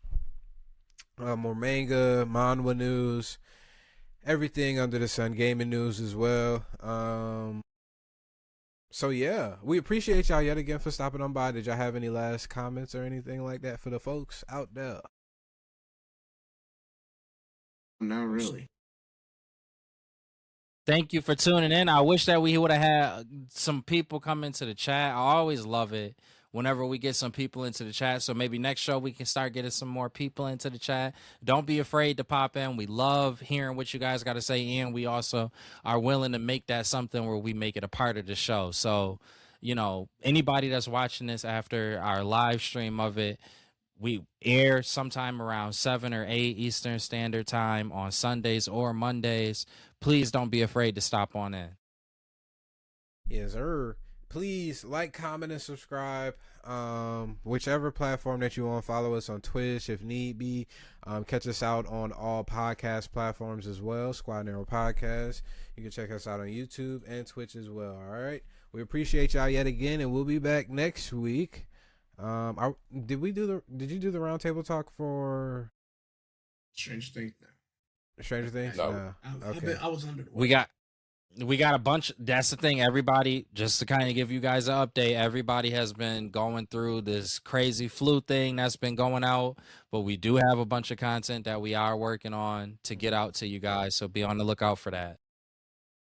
more manhwa news, everything under the sun, gaming news as well. So yeah, we appreciate y'all yet again for stopping on by. Did y'all have any last comments or anything like that for the folks out there? Not really. Thank you for tuning in. I wish that we would have had some people come into the chat. I always love it whenever we get some people into the chat. So maybe next show we can start getting some more people into the chat. Don't be afraid to pop in. We love hearing what you guys got to say, and we also are willing to make that something where we make it a part of the show. So, you know, anybody that's watching this after our live stream of it, we air sometime around 7 or 8 Eastern Standard Time on Sundays or Mondays. Please don't be afraid to stop on in. Yes, sir. Please like, comment, and subscribe. Whichever platform that you want, follow us on Twitch if need be. Catch us out on all podcast platforms as well. Squad Nero Podcast. You can check us out on YouTube and Twitch as well. All right. We appreciate y'all yet again, and we'll be back next week. Did you do the roundtable talk for Stranger Things? Stranger Things? No. Okay. I was under the We got a bunch. That's the thing. Everybody, just to kind of give you guys an update, everybody has been going through this crazy flu thing that's been going out, but we do have a bunch of content that we are working on to get out to you guys. So be on the lookout for that.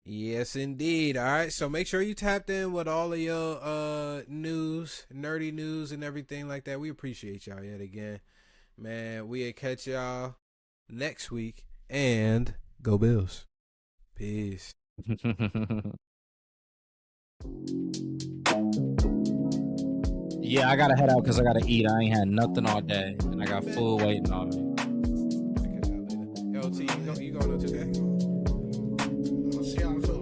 Yes, indeed. All right, so make sure you tapped in with all of your news, nerdy news, and everything like that. We appreciate y'all yet again, man. We'll catch y'all next week, and go Bills. Peace. Yeah, I gotta head out because I gotta eat. I ain't had nothing all day, and I got food waiting on me. I'll catch y'all later. Yo, T, you going to 2K? Let's see how I feel